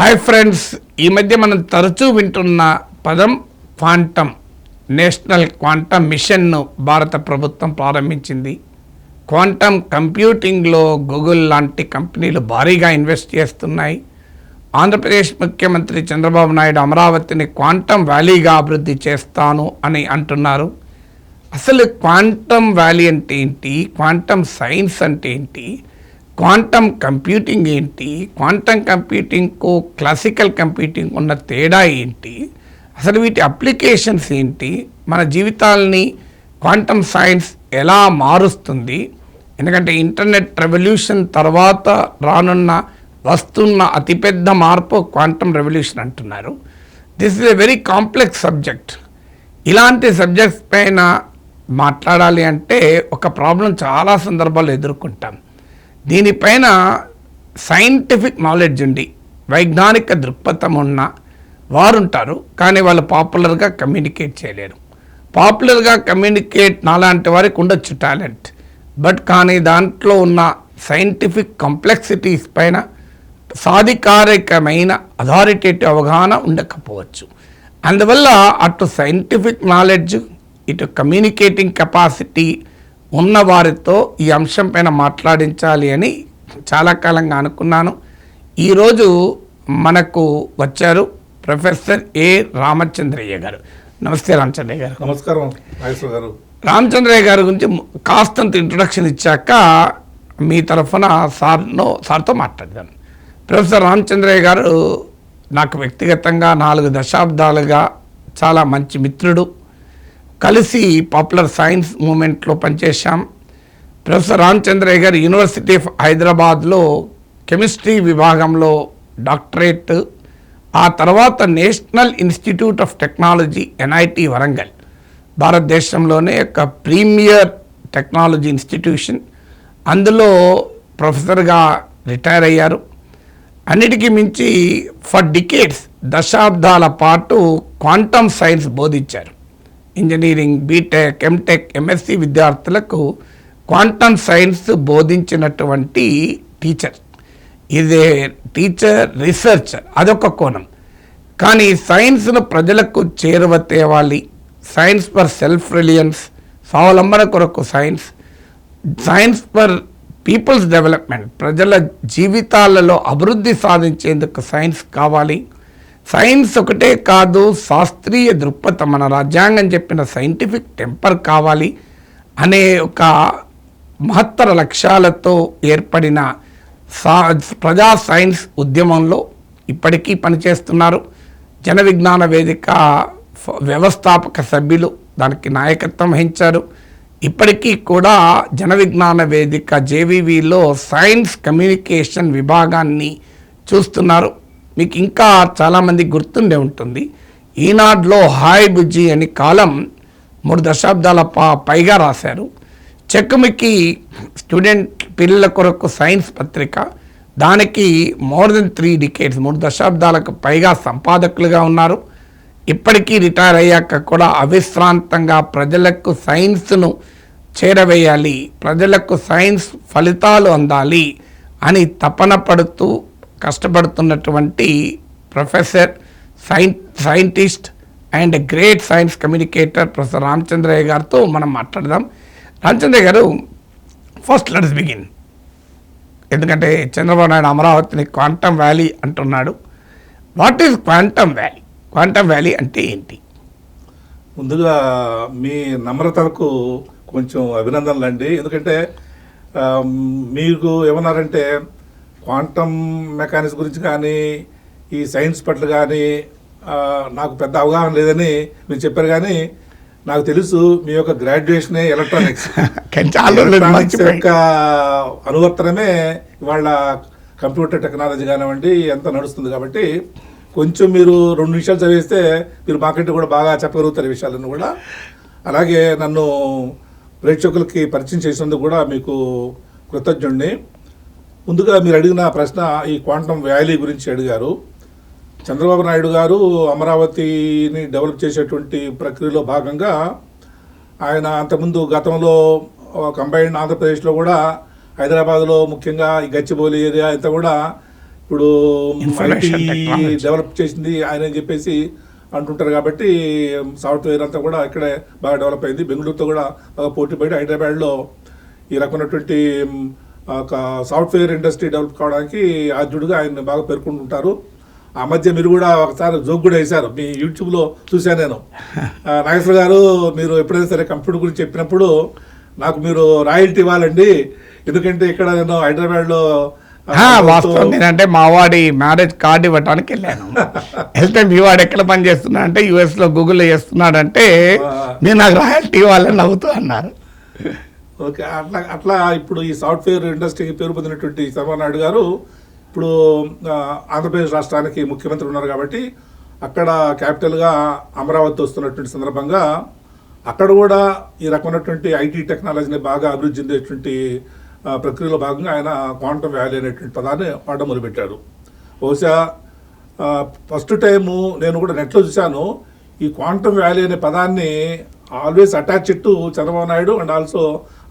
Hi friends, ఈ మధ్య మనం తరచూ వింటున్న పదం క్వాంటమ్. నేషనల్ క్వాంటమ్ మిషన్ను భారత ప్రభుత్వం ప్రారంభించింది. క్వాంటమ్ కంప్యూటింగ్లో గూగుల్ లాంటి కంపెనీలు భారీగా ఇన్వెస్ట్ చేస్తున్నాయి. ఆంధ్రప్రదేశ్ ముఖ్యమంత్రి చంద్రబాబు నాయుడు అమరావతిని క్వాంటమ్ వ్యాలీగా అభివృద్ధి చేస్తాను అని అంటున్నారు. అసలు క్వాంటమ్ వ్యాలీ అంటే ఏంటి? క్వాంటమ్ సైన్స్ అంటే ఏంటి? క్వాంటమ్ కంప్యూటింగ్ ఏంటి? క్వాంటమ్ కంప్యూటింగ్కు క్లాసికల్ కంప్యూటింగ్ ఉన్న తేడా ఏంటి? అసలు వీటి అప్లికేషన్స్ ఏంటి? మన జీవితాలని క్వాంటమ్ సైన్స్ ఎలా మారుస్తుంది? ఎందుకంటే ఇంటర్నెట్ రెవల్యూషన్ తర్వాత వస్తున్న అతిపెద్ద మార్పు క్వాంటమ్ రెవల్యూషన్ అంటున్నారు. This is a very complex subject. ఇలాంటి సబ్జెక్ట్స్ పైన మాట్లాడాలి అంటే ఒక ప్రాబ్లం చాలా సందర్భాల్లో ఎదుర్కొంటాం. దీనిపైన సైంటిఫిక్ నాలెడ్జ్ ఉండి వైజ్ఞానిక దృక్పథం ఉన్న వారు ఉంటారు, కానీ వాళ్ళు పాపులర్గా కమ్యూనికేట్ చేయలేరు. పాపులర్గా కమ్యూనికేట్ నాలాంటి వారికి ఉండొచ్చు టాలెంట్, బట్ కానీ దాంట్లో ఉన్న సైంటిఫిక్ కాంప్లెక్సిటీస్ పైన సాధికారికమైన అథారిటేటివ్ అవగాహన ఉండకపోవచ్చు. అందువల్ల అటు సైంటిఫిక్ నాలెడ్జ్, ఇటు కమ్యూనికేటింగ్ కెపాసిటీ ఉన్న వారితో ఈ అంశం పైన మాట్లాడించాలి అని చాలా కాలంగా అనుకున్నాను. ఈరోజు మనకు వచ్చారు ప్రొఫెసర్ ఏ రామచంద్రయ్య గారు. నమస్తే రామచంద్రయ్య గారు. నమస్కారం గారు. రామచంద్రయ్య గారి గురించి కాస్తంత ఇంట్రొడక్షన్ ఇచ్చాక మీ తరఫున సార్తో మాట్లాడదాను. ప్రొఫెసర్ రామచంద్రయ్య గారు నాకు వ్యక్తిగతంగా 4 దశాబ్దాలుగా చాలా మంచి మిత్రుడు. కలిసి పాపులర్ సైన్స్ మూమెంట్లో పనిచేశాం. ప్రొఫెసర్ రామచంద్రయ్య గారు యూనివర్సిటీ ఆఫ్ హైదరాబాద్లో కెమిస్ట్రీ విభాగంలో డాక్టరేట్, ఆ తర్వాత national institute of technology NIT Warangal, భారతదేశంలోనే ఒక ప్రీమియర్ టెక్నాలజీ ఇన్స్టిట్యూషన్, అందులో ప్రొఫెసర్గా రిటైర్ అయ్యారు. అన్నిటికీ మించి ఫర్ డికేడ్స్, దశాబ్దాల పాటు క్వాంటమ్ సైన్స్ బోధించారు. ఇంజనీరింగ్, బీటెక్, ఎంటెక్, ఎంఎస్సి విద్యార్థులకు క్వాంటమ్ సైన్స్ బోధించినటువంటి టీచర్. ఇదే టీచర్, రీసెర్చర్, అదొక కోణం. కానీ సైన్స్ను ప్రజలకు చేరువ తేవాలి, సైన్స్ ఫర్ సెల్ఫ్ రిలయన్స్, స్వావలంబన కొరకు science, science for people's development, ప్రజల జీవితాలలో అభివృద్ధి సాధించేందుకు సైన్స్ కావాలి. సైన్స్ ఒకటే కాదు, శాస్త్రీయ దృక్పథం, మన రాజ్యాంగం చెప్పిన సైంటిఫిక్ టెంపర్ కావాలి అనే ఒక మహత్తర లక్ష్యాలతో ఏర్పడిన ప్రజా సైన్స్ ఉద్యమంలో ఇప్పటికీ పనిచేస్తున్నారు. జన విజ్ఞాన వేదిక వ్యవస్థాపక సభ్యులు, దానికి నాయకత్వం వహించారు. ఇప్పటికీ కూడా జన విజ్ఞాన వేదిక జేవీవీలో సైన్స్ కమ్యూనికేషన్ విభాగాన్ని చూస్తున్నారు. మీకు ఇంకా చాలామంది గుర్తుండే ఉంటుంది, ఈనాడులో హాయ్ బుజ్జి అని కాలం 3 దశాబ్దాల పైగా రాశారు. చెక్కుమికి స్టూడెంట్ పిల్లల కొరకు సైన్స్ పత్రిక, దానికి మోర్ దెన్ 3 డికేడ్స్, 3 దశాబ్దాలకు పైగా సంపాదకులుగా ఉన్నారు. ఇప్పటికీ రిటైర్ అయ్యాక కూడా అవిశ్రాంతంగా ప్రజలకు సైన్స్ను చేరవేయాలి, ప్రజలకు సైన్స్ ఫలితాలు అందాలి అని తపన పడుతూ కష్టపడుతున్నటువంటి professor, scientist and great science communicator professor Ramachandraiah గారితో మనం మాట్లాడదాం. రామచంద్రయ్య గారు, ఫస్ట్ లెట్స్ బిగిన్. ఎందుకంటే చంద్రబాబు నాయుడు అమరావతిని క్వాంటమ్ వ్యాలీ అంటున్నాడు. What is quantum valley? Quantum valley అంటే ఏంటి? ముందుగా మీ నమ్రతకు కొంచెం అభినందనలు అండి. ఎందుకంటే మీకు ఏమన్నారంటే క్వాంటమ్ మెకానిక్స్ గురించి కానీ ఈ సైన్స్ పట్ల కానీ నాకు పెద్ద అవగాహన లేదని మీరు చెప్పారు. కానీ నాకు తెలుసు మీ యొక్క గ్రాడ్యుయేషనే ఎలక్ట్రానిక్స్ యొక్క అనువర్తనమే ఇవాళ కంప్యూటర్ టెక్నాలజీ కానివ్వండి ఎంత నడుస్తుంది. కాబట్టి కొంచెం మీరు 2 నిమిషాలు చదివిస్తే మీరు మాకంటే కూడా బాగా చెప్పగలుగుతారు ఈ విషయాలను కూడా. అలాగే నన్ను ప్రేక్షకులకి పరిచయం చేసినందుకు కూడా మీకు కృతజ్ఞుడిని. ముందుగా మీరు అడిగిన ప్రశ్న ఈ క్వాంటమ్ వ్యాలీ గురించి అడిగారు. చంద్రబాబు నాయుడు గారు అమరావతిని డెవలప్ చేసేటువంటి ప్రక్రియలో భాగంగా ఆయన అంతకుముందు గతంలో కంబైన్డ్ ఆంధ్రప్రదేశ్లో కూడా హైదరాబాద్లో ముఖ్యంగా ఈ గచ్చిబౌలి ఏరియా అంతా కూడా ఇప్పుడు Information ఐటీ technology. డెవలప్ చేసింది ఆయన అని చెప్పేసి అంటుంటారు. కాబట్టి సాఫ్ట్వేర్ అంతా కూడా ఇక్కడే బాగా డెవలప్ అయింది. బెంగళూరుతో కూడా బాగా పోటీ పడి హైదరాబాద్లో ఈ రకమైనటువంటి ఒక సాఫ్ట్వేర్ ఇండస్ట్రీ డెవలప్ కావడానికి ఆద్యుడిగా ఆయన బాగా పేర్కొంటుంటారు. ఆ మధ్య మీరు కూడా ఒకసారి జోక్ కూడా వేశారు, మీ యూట్యూబ్లో చూశాను నేను. నాగేశ్వర గారు, మీరు ఎప్పుడైనా సరే కంప్యూటర్ గురించి చెప్పినప్పుడు నాకు మీరు రాయల్టీ ఇవ్వాలండి, ఎందుకంటే ఇక్కడ నేను హైదరాబాద్లో వాస్తవం ఏంటంటే మా వాడి మ్యారేజ్ కార్డు ఇవ్వడానికి వెళ్ళాను. వెళ్తే మీ వాడు ఎక్కడ పని చేస్తున్నాడు అంటే US లో గూగుల్లో చేస్తున్నాడంటే మీరు నాకు రాయల్టీ ఇవ్వాలని నవ్వుతూ అన్నారు. ఓకే, అట్లా ఇప్పుడు ఈ సాఫ్ట్వేర్ ఇండస్ట్రీకి పేరు పొందినటువంటి చంద్రబాబు నాయుడు గారు ఇప్పుడు ఆంధ్రప్రదేశ్ రాష్ట్రానికి ముఖ్యమంత్రి ఉన్నారు. కాబట్టి అక్కడ క్యాపిటల్గా అమరావతి వస్తున్నటువంటి సందర్భంగా అక్కడ కూడా ఈ రకమైనటువంటి ఐటీ టెక్నాలజీని బాగా అభివృద్ధి చెందేటువంటి ప్రక్రియలో భాగంగా ఆయన క్వాంటమ్ వ్యాలీ అనేటువంటి పదాన్ని వాడడం మొదలుపెట్టాడు. బహుశా ఫస్ట్ టైము నేను కూడా నెట్లో చూశాను, ఈ క్వాంటమ్ వ్యాలీ అనే పదాన్ని always attach to Chandrababu Naidu and also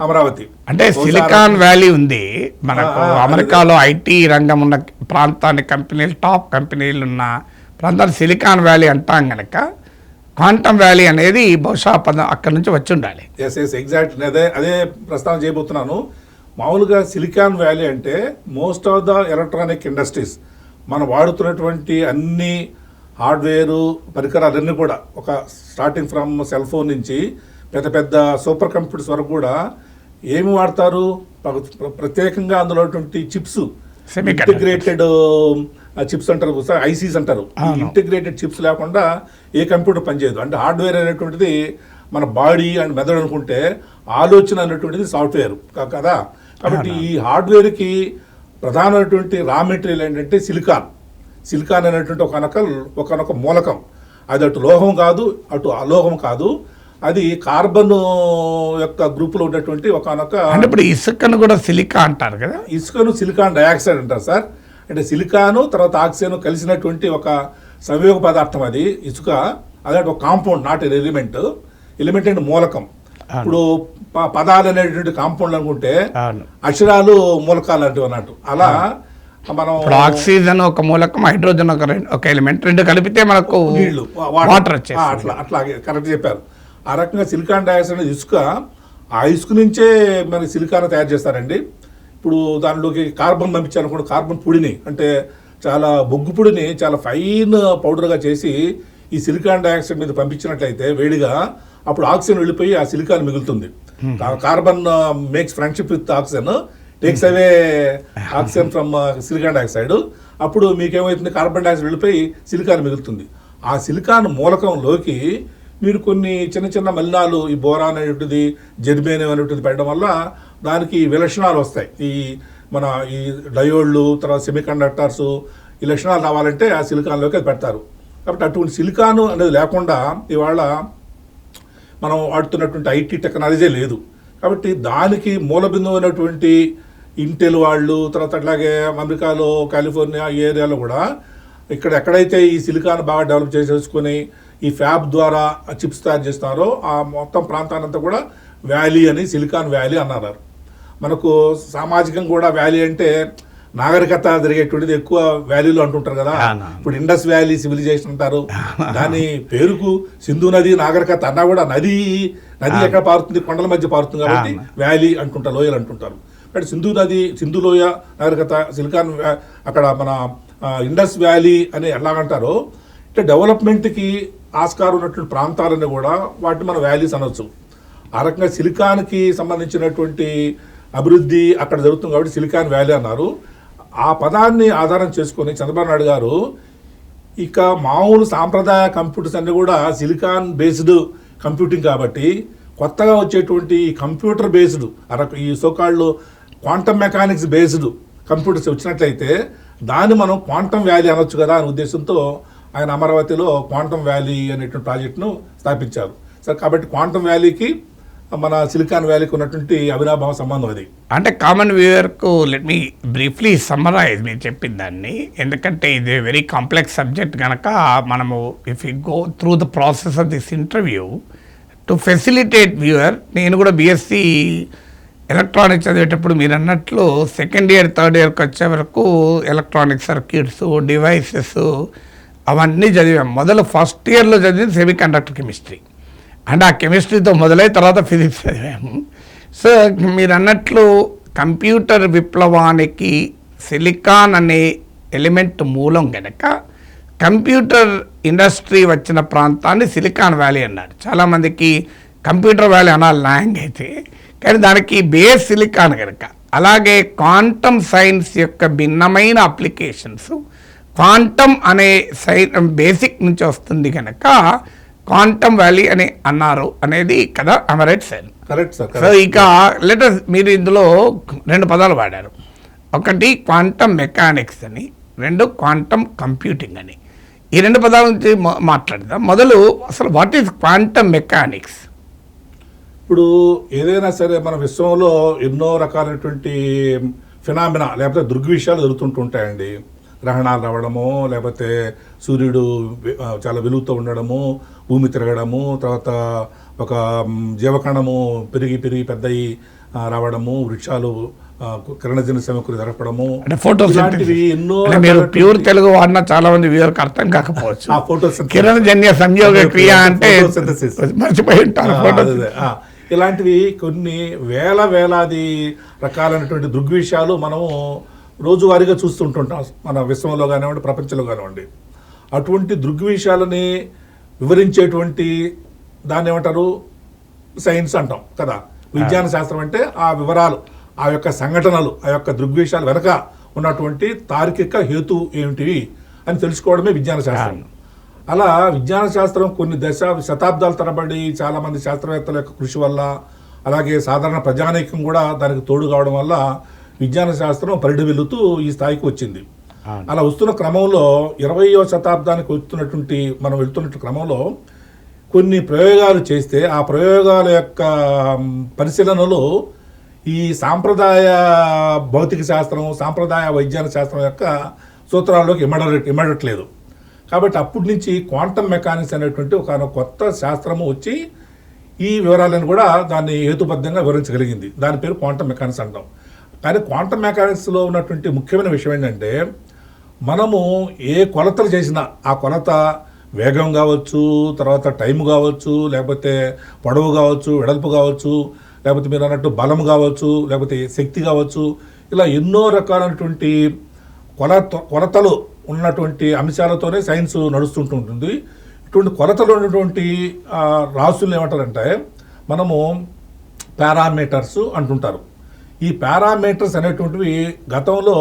Amaravati. అంటే సిలికాన్ వ్యాలీ ఉంది మనకు, అమెరికాలో ఐటీ రంగం ఉన్న ప్రాంతాన్ని కంపెనీలు, టాప్ కంపెనీలు ఉన్న ప్రాంతాన్ని సిలికాన్ వ్యాలీ అంటాం కనుక క్వాంటమ్ వ్యాలీ అనేది బహుశా పదం అక్కడి నుంచి వచ్చి ఉండాలి. ఎస్ ఎగ్జాక్ట్, అదే ప్రస్తావన చేయబోతున్నాను. మామూలుగా సిలికాన్ వ్యాలీ అంటే most of the electronic industries, మనం వాడుతున్నటువంటి అన్ని హార్డ్వేరు పరికరాలన్నీ కూడా, ఒక స్టార్టింగ్ ఫ్రమ్ సెల్ ఫోన్ నుంచి పెద్ద పెద్ద సూపర్ కంప్యూటర్స్ వరకు కూడా ఏమి వాడతారు, ప్రత్యేకంగా అందులో చిప్స్, ఇంటిగ్రేటెడ్ చిప్స్ అంటారు, ఐసీస్ అంటారు. ఇంటిగ్రేటెడ్ చిప్స్ లేకుండా ఏ కంప్యూటర్ పనిచేయదు. అంటే హార్డ్వేర్ అనేటువంటిది మన బాడీ అండ్ మెదడు అనుకుంటే, ఆలోచన అనేటువంటిది సాఫ్ట్వేర్ కదా. కాబట్టి ఈ హార్డ్వేర్కి ప్రధానమైనటువంటి రా మెటీరియల్ ఏంటంటే సిలికాన్ అనేటువంటి ఒకనొక మూలకం. అది అటు లోహం కాదు, అటు అలోహం కాదు, అది కార్బన్ యొక్క గ్రూపులో ఉన్నటువంటి ఒకనొక. ఇప్పుడు ఇసుకను కూడా సిలికా అంటారు కదా. ఇసుకను సిలికాన్ డయాక్సైడ్ అంటారు సార్. అంటే సిలికాను తర్వాత ఆక్సిజన్ కలిసినటువంటి ఒక సంయోగ పదార్థం అది ఇసుక. అదే ఒక కాంపౌండ్, నాట్ ఎలిమెంట్ అంటే మూలకం. ఇప్పుడు పదాలు అనేటువంటి కాంపౌండ్ అనుకుంటే అక్షరాలు మూలకాలు అంటే అన్నట్టు. అలా మనం ఆక్సిజన్ ఒక మూలకం, హైడ్రోజన్ ఒక ఎలిమెంట్, రెండు కలిపితే మనకు నీళ్లు, వాటర్ వచ్చేది. అట్లాగే కరెక్ట్ చెప్పారు. ఆ రకంగా సిలికాన్ డయాక్సైడ్ అనేది ఇసుక. ఆ ఇసుక నుంచే మన సిలికాన్ తయారు చేస్తారండి. ఇప్పుడు దానిలోకి కార్బన్ పంపించాను కూడా, కార్బన్ పొడిని అంటే చాలా బొగ్గు పొడిని చాలా ఫైన్ పౌడర్గా చేసి ఈ సిలికాన్ డయాక్సైడ్ మీద పంపించినట్లయితే వేడిగా, అప్పుడు ఆక్సిజన్ వెళ్ళిపోయి ఆ సిలికాన్ మిగులుతుంది. Carbon makes friendship with oxygen, takes away oxygen from silicon dioxide. అప్పుడు మీకేమవుతుంది, కార్బన్ డయాక్సైడ్ వెళ్ళిపోయి సిలికాన్ మిగులుతుంది. ఆ సిలికాన్ మూలకంలోకి మీరు కొన్ని చిన్న చిన్న మలినాలు, ఈ బోరాన్ అనేటువంటిది, జెర్మేనియం అనేటువంటిది పెట్టడం వల్ల దానికి విలక్షణాలు వస్తాయి. మన ఈ డయోడ్లు, తర్వాత సెమీ కండక్టర్స్, ఈ లక్షణాలు రావాలంటే ఆ సిలికాన్లోకి అది పెడతారు. కాబట్టి అటువంటి సిలికాను అనేది లేకుండా ఇవాళ మనం వాడుతున్నటువంటి ఐటీ టెక్నాలజీ లేదు. కాబట్టి దానికి మూలబిందువు అయినటువంటి ఇంటెల్ వాళ్ళు, తర్వాత అట్లాగే అమెరికాలో కాలిఫోర్నియా ఈ ఏరియాలో కూడా ఇక్కడ ఎక్కడైతే ఈ సిలికాన్ బాగా డెవలప్ చేసేసుకొని ఈ ఫ్యాబ్ ద్వారా చిప్స్ తయారు చేస్తున్నారో ఆ మొత్తం ప్రాంతానంతా కూడా వ్యాలీ అని, సిలికాన్ వ్యాలీ అన్నారు. మనకు సామాజికంగా కూడా వ్యాలీ అంటే నాగరికత జరిగేటువంటిది ఎక్కువ వ్యాలీలో అంటుంటారు కదా. ఇప్పుడు ఇండస్ వ్యాలీ సివిలైజేషన్ అంటారు. దాని పేరుకు సింధు నది నాగరికత అన్నా కూడా నది ఎక్కడ పారుతుంది, కొండల మధ్య పారుతుంది కాబట్టి వ్యాలీ అంటుంటారు, లోయలు అంటుంటారు. కాబట్టి సింధు లోయ నాగరికత, సిలికాన్ అక్కడ మన ఇండస్ వ్యాలీ అని ఎలాగంటారో, అంటే డెవలప్మెంట్కి ఆస్కారం ఉన్నటువంటి ప్రాంతాలన్నీ కూడా వాటిని మనం వ్యాలీస్ అనొచ్చు. ఆ రకంగా సిలికాన్కి సంబంధించినటువంటి అభివృద్ధి అక్కడ జరుగుతుంది కాబట్టి సిలికాన్ వ్యాలీ అన్నారు. ఆ పదాన్ని ఆధారం చేసుకొని చంద్రబాబు నాయుడు గారు ఇక మామూలు సాంప్రదాయ కంప్యూటర్స్ అన్నీ కూడా సిలికాన్ బేస్డ్ కంప్యూటింగ్ కాబట్టి కొత్తగా వచ్చేటువంటి కంప్యూటర్ బేస్డ్ ఈ సోకాళ్ళు క్వాంటమ్ మెకానిక్స్ బేస్డ్ కంప్యూటర్స్ వచ్చినట్లయితే దాన్ని మనం క్వాంటమ్ వ్యాలీ అనొచ్చు కదా అనే ఉద్దేశంతో ఆయన అమరావతిలో క్వాంటమ్ వ్యాలీ అనేటువంటి ప్రాజెక్టును స్థాపించారు సార్. కాబట్టి క్వాంటమ్ వ్యాలీకి మన సిలికాన్ వ్యాలీకి ఉన్నటువంటి అవినాభావ సంబంధం అది. అంటే కామన్ వ్యూవర్కు లెట్ మీ బ్రీఫ్లీ సమ్మరైజ్ మీరు చెప్పిన దాన్ని, ఎందుకంటే ఇది వెరీ కాంప్లెక్స్ సబ్జెక్ట్ కనుక మనము if you go through the process of this interview to facilitate viewer, నేను కూడా BSc ఎలక్ట్రానిక్స్ చదివేటప్పుడు మీరు అన్నట్లు సెకండ్ ఇయర్ థర్డ్ ఇయర్కి వచ్చే వరకు ఎలక్ట్రానిక్ సర్క్యూట్స్ డివైసెస్ అవన్నీ చదివాం. మొదలు ఫస్ట్ ఇయర్లో చదివింది సెమీ కండక్టర్ కెమిస్ట్రీ, అంటే ఆ కెమిస్ట్రీతో మొదలై తర్వాత ఫిజిక్స్ చదివాము. సో మీరు అన్నట్లు కంప్యూటర్ విప్లవానికి సిలికాన్ అనే ఎలిమెంట్ మూలం గనక కంప్యూటర్ ఇండస్ట్రీ వచ్చిన ప్రాంతాన్ని సిలికాన్ వ్యాలీ అన్నారు. చాలామందికి కంప్యూటర్ వ్యాలీ అనాలి న్యాయంగా అయితే, కానీ దానికి బేస్ సిలికాన్ కనుక. అలాగే క్వాంటమ్ సైన్స్ యొక్క భిన్నమైన అప్లికేషన్స్ క్వాంటమ్ అనే బేసిక్ నుంచి వస్తుంది కనుక క్వాంటమ్ వ్యాలీ అని అన్నారు అనేది కదా. అమరైట్ సార్? Correct sir. సో ఇక లెటర్ మీరు ఇందులో 2 పదాలు వాడారు. ఒకటి క్వాంటమ్ మెకానిక్స్ అని, 2 క్వాంటమ్ కంప్యూటింగ్ అని. ఈ 2 పదాల నుంచి మాట్లాడదాం. మొదలు అసలు వాట్ ఈస్ క్వాంటమ్ మెకానిక్స్? ఇప్పుడు ఏదైనా సరే మన విశ్వంలో ఎన్నో రకాలైనటువంటి ఫినామినా లేకపోతే దృగ్విషయాలు జరుగుతుంటుంటాయండి. గ్రహణాలు రావడము, లేకపోతే సూర్యుడు చాలా వెలుగుతూ ఉండడము, భూమి తిరగడము, తర్వాత ఒక జీవకణము పెరిగి పెద్దయి రావడము, వృక్షాలు కిరణజన్య సమకూరి జరపడము, ఇలాంటివి ఎన్నో. మీరు ప్యూర్ తెలుగు వాడినా చాలా మంది వ్యూవర్కి అర్థం కాకపోవచ్చు. ఆ ఫోటో కిరణజన్య సంయోగ క్రియ అంటే మర్చిపోయి ఉంటారు. ఇలాంటివి కొన్ని వేలాది రకాలైనటువంటి దృగ్విషయాలు మనము రోజువారీగా చూస్తుంటుంటాం మన విశ్వంలో కానివ్వండి, ప్రపంచంలో కానివ్వండి. అటువంటి దృగ్విషయాలని వివరించేటువంటి దాన్ని ఏమంటారు, సైన్స్ అంటాం కదా. విజ్ఞాన శాస్త్రం అంటే ఆ వివరాలు, ఆ యొక్క సంఘటనలు, ఆ యొక్క దృగ్విషయాలు వెనక ఉన్నటువంటి తార్కిక హేతు ఏమిటివి అని తెలుసుకోవడమే విజ్ఞాన శాస్త్రం. అలా విజ్ఞాన శాస్త్రం కొన్ని శతాబ్దాల తరబడి చాలామంది శాస్త్రవేత్తల యొక్క కృషి వల్ల, అలాగే సాధారణ ప్రజానీకం కూడా దానికి తోడు కావడం వల్ల విజ్ఞాన శాస్త్రం పరిడి వెళ్తూ ఈ స్థాయికి వచ్చింది. అలా వస్తున్న క్రమంలో 20వ శతాబ్దానికి మనం వెళ్తున్నట్టు క్రమంలో కొన్ని ప్రయోగాలు చేస్తే ఆ ప్రయోగాల యొక్క పరిశీలనలో ఈ సాంప్రదాయ భౌతిక శాస్త్రం, సాంప్రదాయ వైజ్ఞాన శాస్త్రం యొక్క సూత్రాల్లోకి ఇమ్మడట్లేదు. కాబట్టి అప్పటి నుంచి క్వాంటమ్ మెకానిక్స్ అనేటువంటి ఒక కొత్త శాస్త్రము వచ్చి ఈ వివరాలను కూడా దాన్ని హేతుబద్ధంగా వివరించగలిగింది. దాని పేరు క్వాంటమ్ మెకానిక్స్ అంటాం. కానీ క్వాంటమ్ మెకానిక్స్లో ఉన్నటువంటి ముఖ్యమైన విషయం ఏంటంటే, మనము ఏ కొలతలు చేసినా ఆ కొలత వేగం కావచ్చు, తర్వాత టైం కావచ్చు, లేకపోతే పొడవు కావచ్చు, వెడల్పు కావచ్చు, లేకపోతే మీరు అన్నట్టు బలం కావచ్చు, లేకపోతే శక్తి కావచ్చు, ఇలా ఎన్నో రకాలైనటువంటి కొలతలు ఉన్నటువంటి అంశాలతోనే సైన్స్ నడుస్తుంటుంది. ఇటువంటి కొలతలు ఉన్నటువంటి రాసులు ఏమంటారంటే మనము పారామీటర్స్ అంటుంటారు. ఈ పారామీటర్స్ అనేటువంటివి గతంలో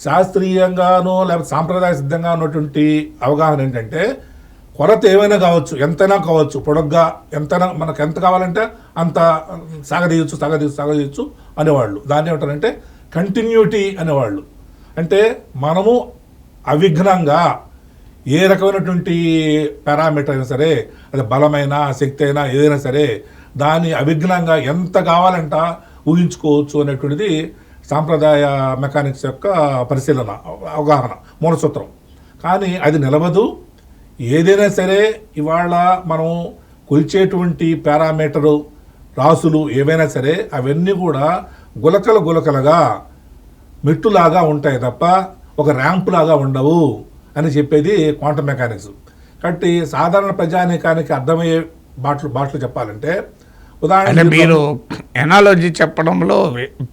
శాస్త్రీయంగానో లేకపోతే సాంప్రదాయ సిద్ధంగా ఉన్నటువంటి అవగాహన ఏంటంటే, కొలత ఏమైనా కావచ్చు, ఎంతైనా కావచ్చు, పొడగ్గా ఎంతైనా మనకు ఎంత కావాలంటే అంత సాగదీయచ్చు అనేవాళ్ళు. దాన్ని ఏమంటారంటే కంటిన్యూటీ అనేవాళ్ళు. అంటే మనము అవిఘ్నంగా ఏ రకమైనటువంటి పారామీటర్ అయినా సరే, అది బలమైన శక్తి అయినా ఏదైనా సరే, దాన్ని అవిఘ్నంగా ఎంత కావాలంట ఊహించుకోవచ్చు అనేటువంటిది సాంప్రదాయ మెకానిక్స్ యొక్క పరిశీలన, అవగాహన, మూలసూత్రం. కానీ అది నిలవదు. ఏదైనా సరే ఇవాళ మనం కొలిచేటువంటి పారామీటరు రాసులు ఏవైనా సరే అవన్నీ కూడా గులకలుగా మెట్టులాగా ఉంటాయి తప్ప ఒక ర్యాంపు లాగా ఉండవు అని చెప్పేది క్వాంటమ్ మెకానిక్స్. కాబట్టి సాధారణ ప్రజానీకానికి అర్థమయ్యే బాటలు చెప్పాలంటే, ఉదాహరణ మీరు ఎనాలజీ చెప్పడంలో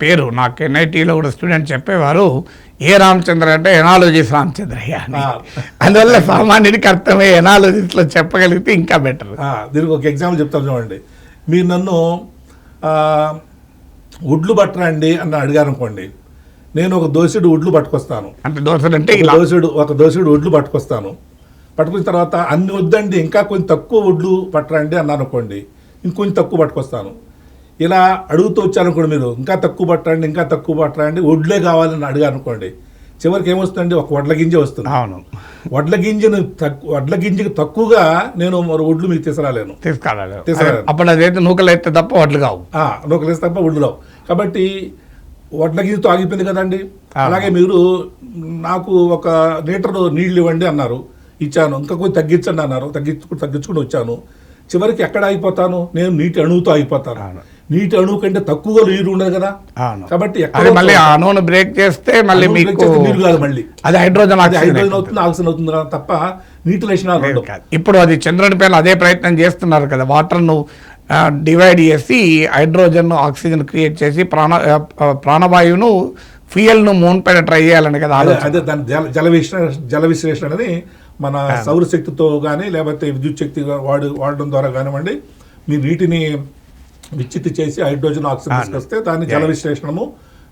పేరు నాకు ఎన్ఐటీలో కూడా స్టూడెంట్ చెప్పేవారు, ఏ రామచంద్ర అంటే ఎనాలజీస్ రామచంద్రయ్య అని. అందువల్ల సామాన్యుడికి అర్థమయ్యే ఎనాలజీస్లో చెప్పగలిగితే ఇంకా బెటర్. దీనికి ఒక ఎగ్జాంపుల్ చెప్తాను చూడండి. మీరు నన్ను ఉడ్లు పట్టరండి అని అడిగారు అనుకోండి, నేను ఒక దోసుడు ఉడ్లు పట్టుకొస్తాను. అంటే దోసుడు అంటే ఒక దోసుడు ఉడ్లు పట్టుకొస్తాను. పట్టుకున్న తర్వాత అన్ని వద్దండి ఇంకా కొంచెం తక్కువ ఉడ్లు పట్టరండి అన్నాను అనుకోండి, ఇంకొంచెం తక్కువ పట్టుకొస్తాను. ఇలా అడుగుతూ వచ్చారనుకోండి, మీరు ఇంకా తక్కువ పట్టరండి వడ్లే కావాలని అడిగారు అనుకోండి, చివరికి ఏమొస్తుందండి, ఒక వడ్ల గింజ వస్తుంది. అవును, వడ్ల గింజకి తక్కువగా నేను మరి వడ్లు మీకు తీసుకురాలేను. అప్పుడు అదైతే నూకలు అయితే తప్ప వడ్లు కావు, నూకలు వేస్తే తప్ప వడ్లు కావు. కాబట్టి వడ్ల గింజతో ఆగిపోయింది కదండి. అలాగే మీరు నాకు 1 లీటర్ నీళ్ళు ఇవ్వండి అన్నారు, ఇచ్చాను. ఇంకా కొంచెం తగ్గించండి అన్నారు, తగ్గించుకుంటూ వచ్చాను. చివరికి ఎక్కడ ఆగిపోతాను, నేను నీటి అణువుతో ఆగిపోతాను. నీటి అణువు కంటే తక్కువ నీరు ఉండదు కదా. అవును. కాబట్టి అది ఎక్కడో మళ్ళీ ఆ అణువును బ్రేక్ చేస్తే మళ్ళీ అణువు break మీకు చేస్తే నీరు కాదు, మళ్ళీ అది హైడ్రోజన్ అది ఆక్సిజన్ హైడ్రోజన్ అవుతుంది, ఆక్సిజన్ అవుతుంది కదా తప్ప నీటి లక్షణాలు ఉండవు. కాదు. ఇప్పుడు అది చంద్రుని పైన అదే ప్రయత్నం చేస్తున్నారు కదా, వాటర్ను డివైడ్ చేసి హైడ్రోజన్ ఆక్సిజన్ క్రియేట్ చేసి ప్రాణవాయువును ఫ్యూయల్ను మూన్ పైన ట్రై చేయాలని కదా అదే ఆలోచన. అదే దాని జల విశ్లేషణ అనేది మన సౌరశక్తితో కానీ లేకపోతే విద్యుత్ శక్తి వాడడం ద్వారా కానివ్వండి, మీ నీటిని విచ్చిత్తి చేసి హైడ్రోజన్ ఆక్సిజన్ తీసుకొస్తే దాన్ని జల విశ్లేషణము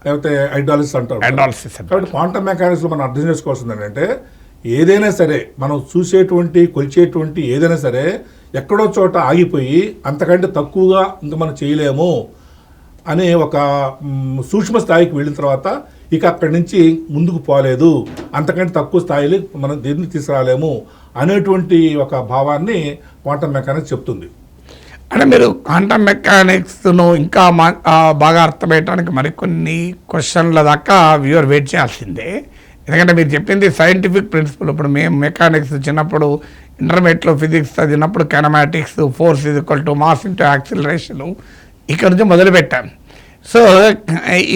లేకపోతే హైడ్రాలిసిస్ అంటారు. హైడ్రాలిసిస్ అంటారు. కాబట్టి క్వాంటమ్ మెకానిక్స్ మనం అర్థం చేసుకోవాల్సింది ఏంటంటే ఏదైనా సరే మనం చూసేటువంటి కొలిచేటువంటి ఏదైనా సరే ఎక్కడో చోట ఆగిపోయి అంతకంటే తక్కువగా ఇంకా మనం చేయలేము అనే ఒక సూక్ష్మ స్థాయికి వెళ్ళిన తర్వాత ఇక అక్కడి నుంచి ముందుకు పోలేదు, అంతకంటే తక్కువ స్థాయిలో మనం దీన్ని తీసుకురాలేము అనేటువంటి ఒక భావాన్ని క్వాంటమ్ మెకానిక్స్ చెప్తుంది. అంటే మీరు క్వాంటమ్ మెకానిక్స్ను ఇంకా బాగా అర్థమయ్యడానికి మరికొన్ని క్వశ్చన్ల దాకా వ్యూవర్ వెయిట్ చేయాల్సిందే. ఎందుకంటే మీరు చెప్పింది సైంటిఫిక్ ప్రిన్సిపల్. ఇప్పుడు మేము మెకానిక్స్ చిన్నప్పుడు ఇంటర్మీడియట్లో ఫిజిక్స్ చదివినప్పుడు kinematics, force equal to mass into acceleration ఇక్కడ నుంచి మొదలుపెట్టాం. సో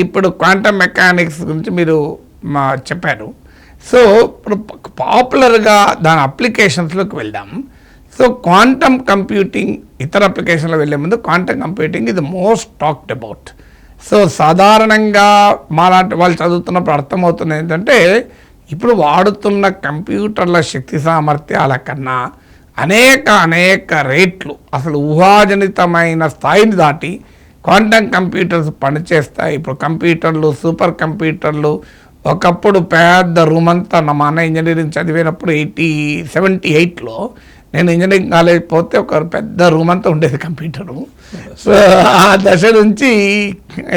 ఇప్పుడు క్వాంటమ్ మెకానిక్స్ గురించి మీరు చెప్పారు. సో ఇప్పుడు పాపులర్గా దాని అప్లికేషన్స్లోకి వెళ్దాం. సో క్వాంటమ్ కంప్యూటింగ్ ఇతర అప్లికేషన్లో వెళ్ళే ముందు క్వాంటమ్ కంప్యూటింగ్ ఇది మోస్ట్ టాక్డ్ అబౌట్. సో సాధారణంగా మాలాంటి వాళ్ళు చదువుతున్నప్పుడు అర్థమవుతుంది ఏంటంటే ఇప్పుడు వాడుతున్న కంప్యూటర్ల శక్తి సామర్థ్యాల కన్నా అనేక రేట్లు అసలు ఊహాజనితమైన స్థాయిని దాటి క్వాంటమ్ కంప్యూటర్స్ పనిచేస్తాయి. ఇప్పుడు కంప్యూటర్లు, సూపర్ కంప్యూటర్లు ఒకప్పుడు పెద్ద రూమ్ అంతా మా అన్న ఇంజనీరింగ్ చదివినప్పుడు 78లో నేను ఇంజనీరింగ్ కాలేజ్ పోతే ఒక పెద్ద రూమ్ అంతా ఉండేది కంప్యూటరు. సో ఆ దశ నుంచి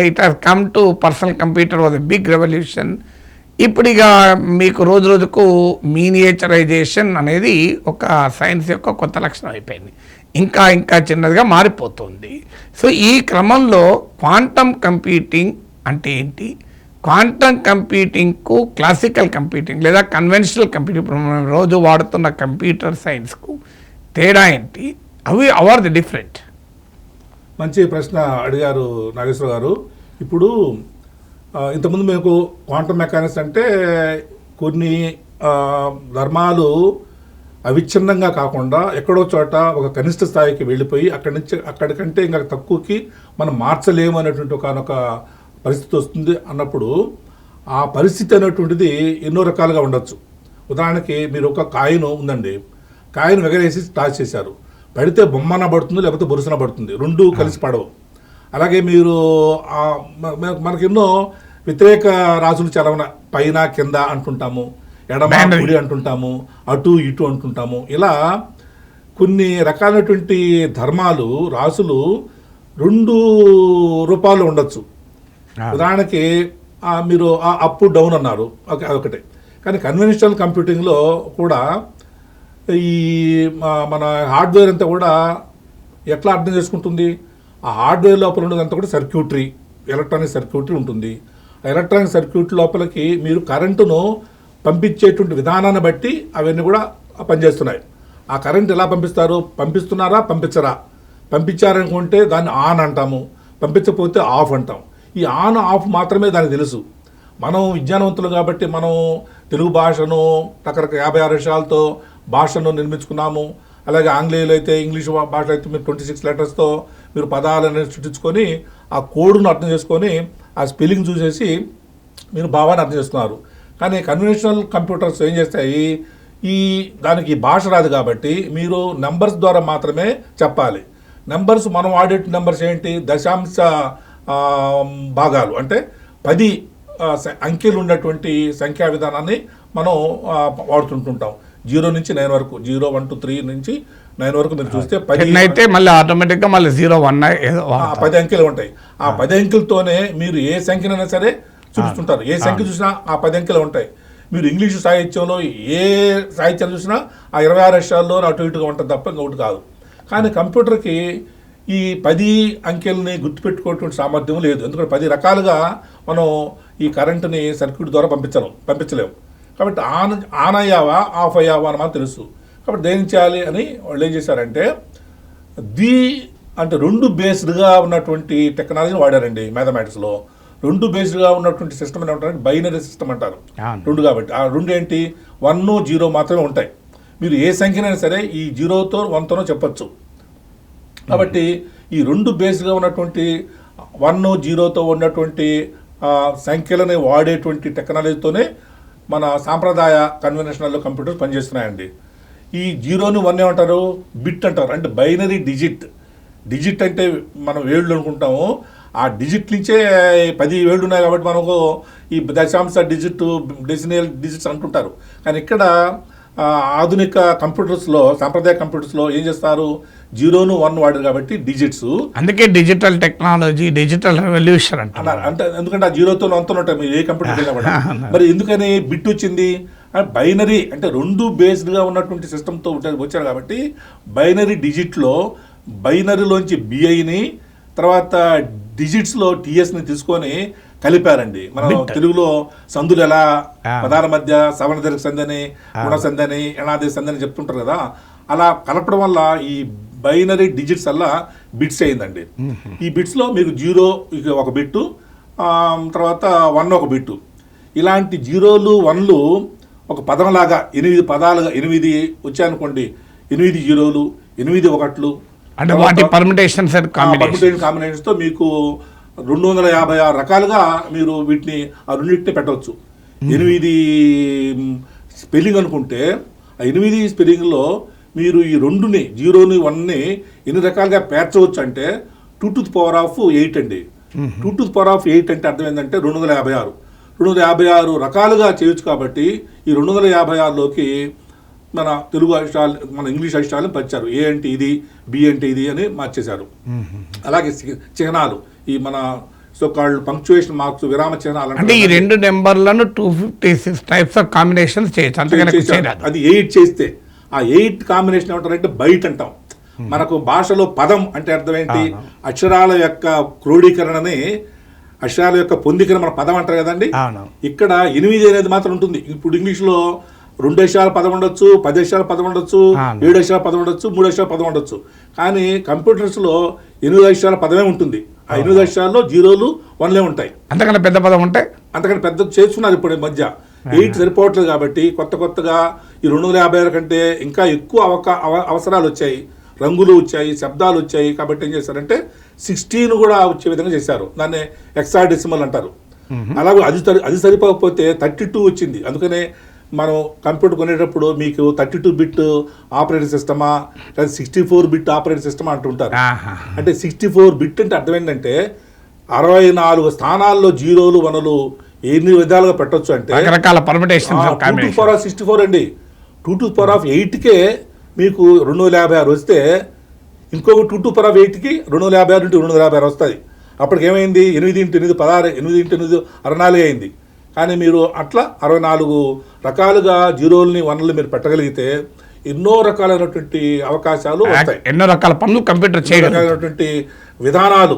it has come to personal computer was a big revolution. ఇప్పుడు ఇక మీకు రోజు రోజుకు మీనియేచరైజేషన్ అనేది ఒక సైన్స్ యొక్క కొత్త లక్షణం అయిపోయింది, ఇంకా చిన్నదిగా మారిపోతుంది. సో ఈ క్రమంలో క్వాంటమ్ కంప్యూటింగ్ అంటే ఏంటి, క్వాంటమ్ కంప్యూటింగ్కు క్లాసికల్ కంప్యూటింగ్ లేదా కన్వెన్షనల్ కంప్యూటింగ్ ఇప్పుడు మనం రోజు వాడుతున్న కంప్యూటర్ సైన్స్కు తేడా ఏంటి, అవి ఆర్ ది డిఫరెంట్? మంచి ప్రశ్న అడిగారు నాగేశ్వర గారు. ఇప్పుడు ఇంతకుముందు మీకు క్వాంటమ్ మెకానిక్స్ అంటే కొన్ని ధర్మాలు అవిచ్ఛిన్నంగా కాకుండా ఎక్కడో చోట ఒక కనిష్ట స్థాయికి వెళ్ళిపోయి అక్కడికంటే ఇంకా తక్కువకి మనం మార్చలేము అనేటువంటి ఒక పరిస్థితి వస్తుంది అన్నప్పుడు ఆ పరిస్థితి అనేటువంటిది ఎన్నో రకాలుగా ఉండొచ్చు. ఉదాహరణకి మీరు ఒక కాయిన్ ఉందండి, కాయిన్ ఎగరేసి టాస్ చేశారు, పడితే బొమ్మన పడుతుంది లేకపోతే బొరుసన పడుతుంది, రెండు కలిసి పడవు. అలాగే మీరు మనకెన్నో వ్యతిరేక రాజులు చాలా పైన కింద అంటుంటాము, ఎడమ కుడి అంటుంటాము, అటు ఇటు అంటుంటాము. ఇలా కొన్ని రకాలైనటువంటి ధర్మాలు రాసులు రెండు రూపాల్లో ఉండొచ్చు. ఉదాహరణకి మీరు అప్ డౌన్ అన్నారు, అదొకటే. కానీ కన్వెన్షనల్ కంప్యూటింగ్లో కూడా ఈ మన హార్డ్వేర్ అంతా కూడా ఎట్లా అర్థం చేసుకుంటుంది, ఆ హార్డ్వేర్ లోపల ఉన్నదంతా కూడా సర్క్యూటరీ, ఎలక్ట్రానిక్ సర్క్యూటరీ ఉంటుంది. ఆ ఎలక్ట్రానిక్ సర్క్యూట్ లోపలికి మీరు కరెంటును పంపించేటువంటి విధానాన్ని బట్టి అవన్నీ కూడా పనిచేస్తున్నాయి. ఆ కరెంట్ ఎలా పంపిస్తున్నారా పంపించరా, పంపించారనుకుంటే దాన్ని ఆన్ అంటాము, పంపించకపోతే ఆఫ్ అంటాం. ఈ ఆన్ ఆఫ్ మాత్రమే దానికి తెలుసు. మనం విజ్ఞానవంతులు కాబట్టి మనం తెలుగు భాషను రకరకాల 56 విషయాలతో భాషను నిర్మించుకున్నాము. అలాగే ఆంగ్లేయులు అయితే ఇంగ్లీష్ భాష అయితే మీరు 26 లెటర్స్తో మీరు పదాలను సృష్టించుకొని ఆ కోడ్ను అర్థం చేసుకొని ఆ స్పెల్లింగ్ చూసేసి మీరు భావాన్ని అర్థం చేసుకున్నారు. కానీ కన్వెన్షనల్ కంప్యూటర్స్ ఏం చేస్తాయి, దానికి భాష రాదు కాబట్టి మీరు నెంబర్స్ ద్వారా మాత్రమే చెప్పాలి. నెంబర్స్ మనం వాడే నెంబర్స్ ఏంటి, దశాంశ భాగాలు అంటే 10 అంకెలు ఉన్నటువంటి సంఖ్యా విధానాన్ని మనం వాడుతుంటుంటాం. 0 నుంచి 9 వరకు, 0, 1, 2, 3 నుంచి 9 వరకు మీరు చూస్తే 10 అయితే మళ్ళీ ఆటోమేటిక్గా మళ్ళీ 0, 1 10 అంకెలు ఉంటాయి. ఆ 10 అంకెలతోనే మీరు ఏ సంఖ్యనైనా సరే చూస్తుంటారు. ఏ సంఖ్య చూసినా ఆ 10 అంకెలు ఉంటాయి. మీరు ఇంగ్లీషు సాహిత్యంలో ఏ సాహిత్యాలు చూసినా ఆ 26 అక్షరాల్లో అటు ఇటుగా ఉంటుంది తప్ప ఇంకొకటి కాదు. కానీ కంప్యూటర్కి ఈ 10 అంకెల్ని గుర్తుపెట్టుకోవటువంటి సామర్థ్యం లేదు. ఎందుకంటే 10 రకాలుగా మనం ఈ కరెంటుని సర్క్యూట్ ద్వారా పంపించలేము. కాబట్టి ఆన్ అయ్యావా ఆఫ్ అయ్యావా అని మాకు తెలుసు. కాబట్టి దేని చేయాలి అని వాళ్ళు ఏం చేశారంటే అంటే రెండు బేస్డ్గా ఉన్నటువంటి టెక్నాలజీని వాడారండి మ్యాథమెటిక్స్లో. రెండు బేస్డ్గా ఉన్నటువంటి సిస్టమ్ ఏమంటారంటే బైనరీ సిస్టమ్ అంటారు. రెండు కాబట్టి ఆ రెండు ఏంటి 1, 0 మాత్రమే ఉంటాయి. మీరు ఏ సంఖ్యనైనా సరే ఈ 0తో 1తోనో చెప్పచ్చు. కాబట్టి ఈ రెండు బేస్డ్గా ఉన్నటువంటి 1, 0తో ఉన్నటువంటి సంఖ్యలని వాడేటువంటి టెక్నాలజీతోనే మన సాంప్రదాయ కన్వెన్షనల్ కంప్యూటర్స్ పనిచేస్తున్నాయండి. ఈ 0ని 1 ఏమంటారు? బిట్ అంటారు. అంటే బైనరీ డిజిట్. డిజిట్ అంటే మనం వేళ్ళు అనుకుంటాము, ఆ డిజిట్ నుంచే 10 వేళ్ళు ఉన్నాయి కాబట్టి మనకు ఈ దశాంశ డిజిట్, డెసిమల్ డిజిట్స్ అంటుంటారు. కానీ ఇక్కడ ఆధునిక కంప్యూటర్స్లో, సాంప్రదాయ కంప్యూటర్స్లో ఏం చేస్తారు? 0ను 1 వాడారు కాబట్టి డిజిట్స్. అందుకే డిజిటల్ టెక్నాలజీ, డిజిటల్ రెవల్యూషన్ అన్నారు. అంటే ఎందుకంటే ఆ 0తో 1తో ఉంటాయి మీరు ఏ కంప్యూటర్కి వెళ్ళినా కూడా. మరి ఎందుకని బిట్ వచ్చింది? బైనరీ అంటే రెండు బేస్డ్గా ఉన్నటువంటి సిస్టమ్తో వచ్చారు కాబట్టి బైనరీ డిజిట్లో బైనరీలోంచి బిఐని తర్వాత డిజిట్స్లో టిఎస్ని తీసుకొని కలిపారండి. మనం తెలుగులో సందులు ఎలా పదాల మధ్య సవర్ణ దీర్ఘ సంధి అని, గుణ సంధి అని, ఎణాది సంధి అని చెప్తుంటారు కదా, అలా కలపడం వల్ల ఈ బైనరీ డిజిట్స్ అలా బిట్స్ అయిందండి. ఈ బిట్స్లో మీకు 0 ఒక బిట్టు, తర్వాత 1 ఒక బిట్టు. ఇలాంటి 0లు 1లు ఒక పదంలాగా 8 పదాలుగా 8 వచ్చాయనుకోండి, 8 0లు 8 1లు అంటే వాటి పర్మిటేషన్స్ అండ్ కాంబినేషన్స్తో మీకు 256 రకాలుగా మీరు వీటిని ఆ రెండింటిని పెట్టవచ్చు. 8 స్పెల్లింగ్ అనుకుంటే ఆ 8 స్పెల్లింగ్లో మీరు ఈ 2ని 0ని 1ని ఎన్ని రకాలుగా పేర్చవచ్చు అంటే 2 to the power of 8 అండి. 2 to the power of 8 అంటే అర్థం ఏంటంటే 256 రకాలుగా చేయొచ్చు. కాబట్టి ఈ 256లోకి మన తెలుగు అక్షరాలు, మన ఇంగ్లీష్ అక్షరాలను పరిచారు. ఏ అంటే ఇది, బి అంటే ఇది అని మార్చేశారు. అలాగే చిహ్నాలు, ఈ మన సో-కాల్డ్ పంక్చుయేషన్ మార్క్స్, విరామ చిహ్నాలు అంటే ఈ రెండు నెంబర్లను 256 టైప్స్ ఆఫ్ కాంబినేషన్స్ చేయొచ్చు. అది 8 చేస్తే ఆ 8 కాంబినేషన్ ఏమంటారంటే బైట్ అంటాం. మనకు భాషలో పదం అంటే అర్థం ఏంటి? అక్షరాల యొక్క క్రోడీకరణని, అక్షరాల యొక్క పొందికన మన పదం అంటారు కదండి. ఇక్కడ 8 అనేది మాత్రం ఉంటుంది. ఇప్పుడు ఇంగ్లీష్లో 2 అక్షరాల పదం ఉండొచ్చు, 10 అక్షరాల పదం ఉండొచ్చు, 7 అక్షరాల పదం ఉండొచ్చు, 3 అక్షరాల పదం ఉండొచ్చు. కానీ కంప్యూటర్స్లో 8 అక్షరాల పదమే ఉంటుంది. ఆ 8 అక్షరాల్లో 0లు 1లే ఉంటాయి. అంతకన్నా పెద్ద పదం ఉంటాయి, అంతకంటే పెద్ద చేస్తున్నారు ఇప్పుడు ఈ మధ్య. 8 సరిపోవట్లేదు కాబట్టి కొత్తగా ఈ 256 కంటే ఇంకా ఎక్కువ అవసరాలు వచ్చాయి, రంగులు వచ్చాయి, శబ్దాలు వచ్చాయి. కాబట్టి ఏం చేశారంటే 16 కూడా వచ్చే విధంగా చేశారు. దాన్ని హెక్సాడెసిమల్ అంటారు. అలాగే అది సరిపోకపోతే 32 వచ్చింది. అందుకనే మనం కంప్యూటర్ కొనేటప్పుడు మీకు 32 బిట్ ఆపరేటింగ్ సిస్టమా లేదా 64 బిట్ ఆపరేటింగ్ సిస్టమా అంటుంటారు. అంటే 64 బిట్ అంటే అర్థం ఏంటంటే 64 స్థానాల్లో 0లు 1లు ఎన్ని విధాలుగా పెట్టొచ్చు అంటే 2 to the power of 64 అండి. 2 to the power of 8కే మీకు 256 వస్తే ఇంకొక 2 to the power of 8కి 256 into 256 వస్తుంది. అప్పటికి ఏమైంది? 8 into 8 16, 8 into 8 64 అయింది. కానీ మీరు అట్లా 64 రకాలుగా 0లని 1లని మీరు పెట్టగలిగితే ఎన్నో రకాలైనటువంటి అవకాశాలు వస్తాయి. ఎన్నో రకాల పనులు కంప్యూటర్ చేయగలిగినటువంటి విధానాలు,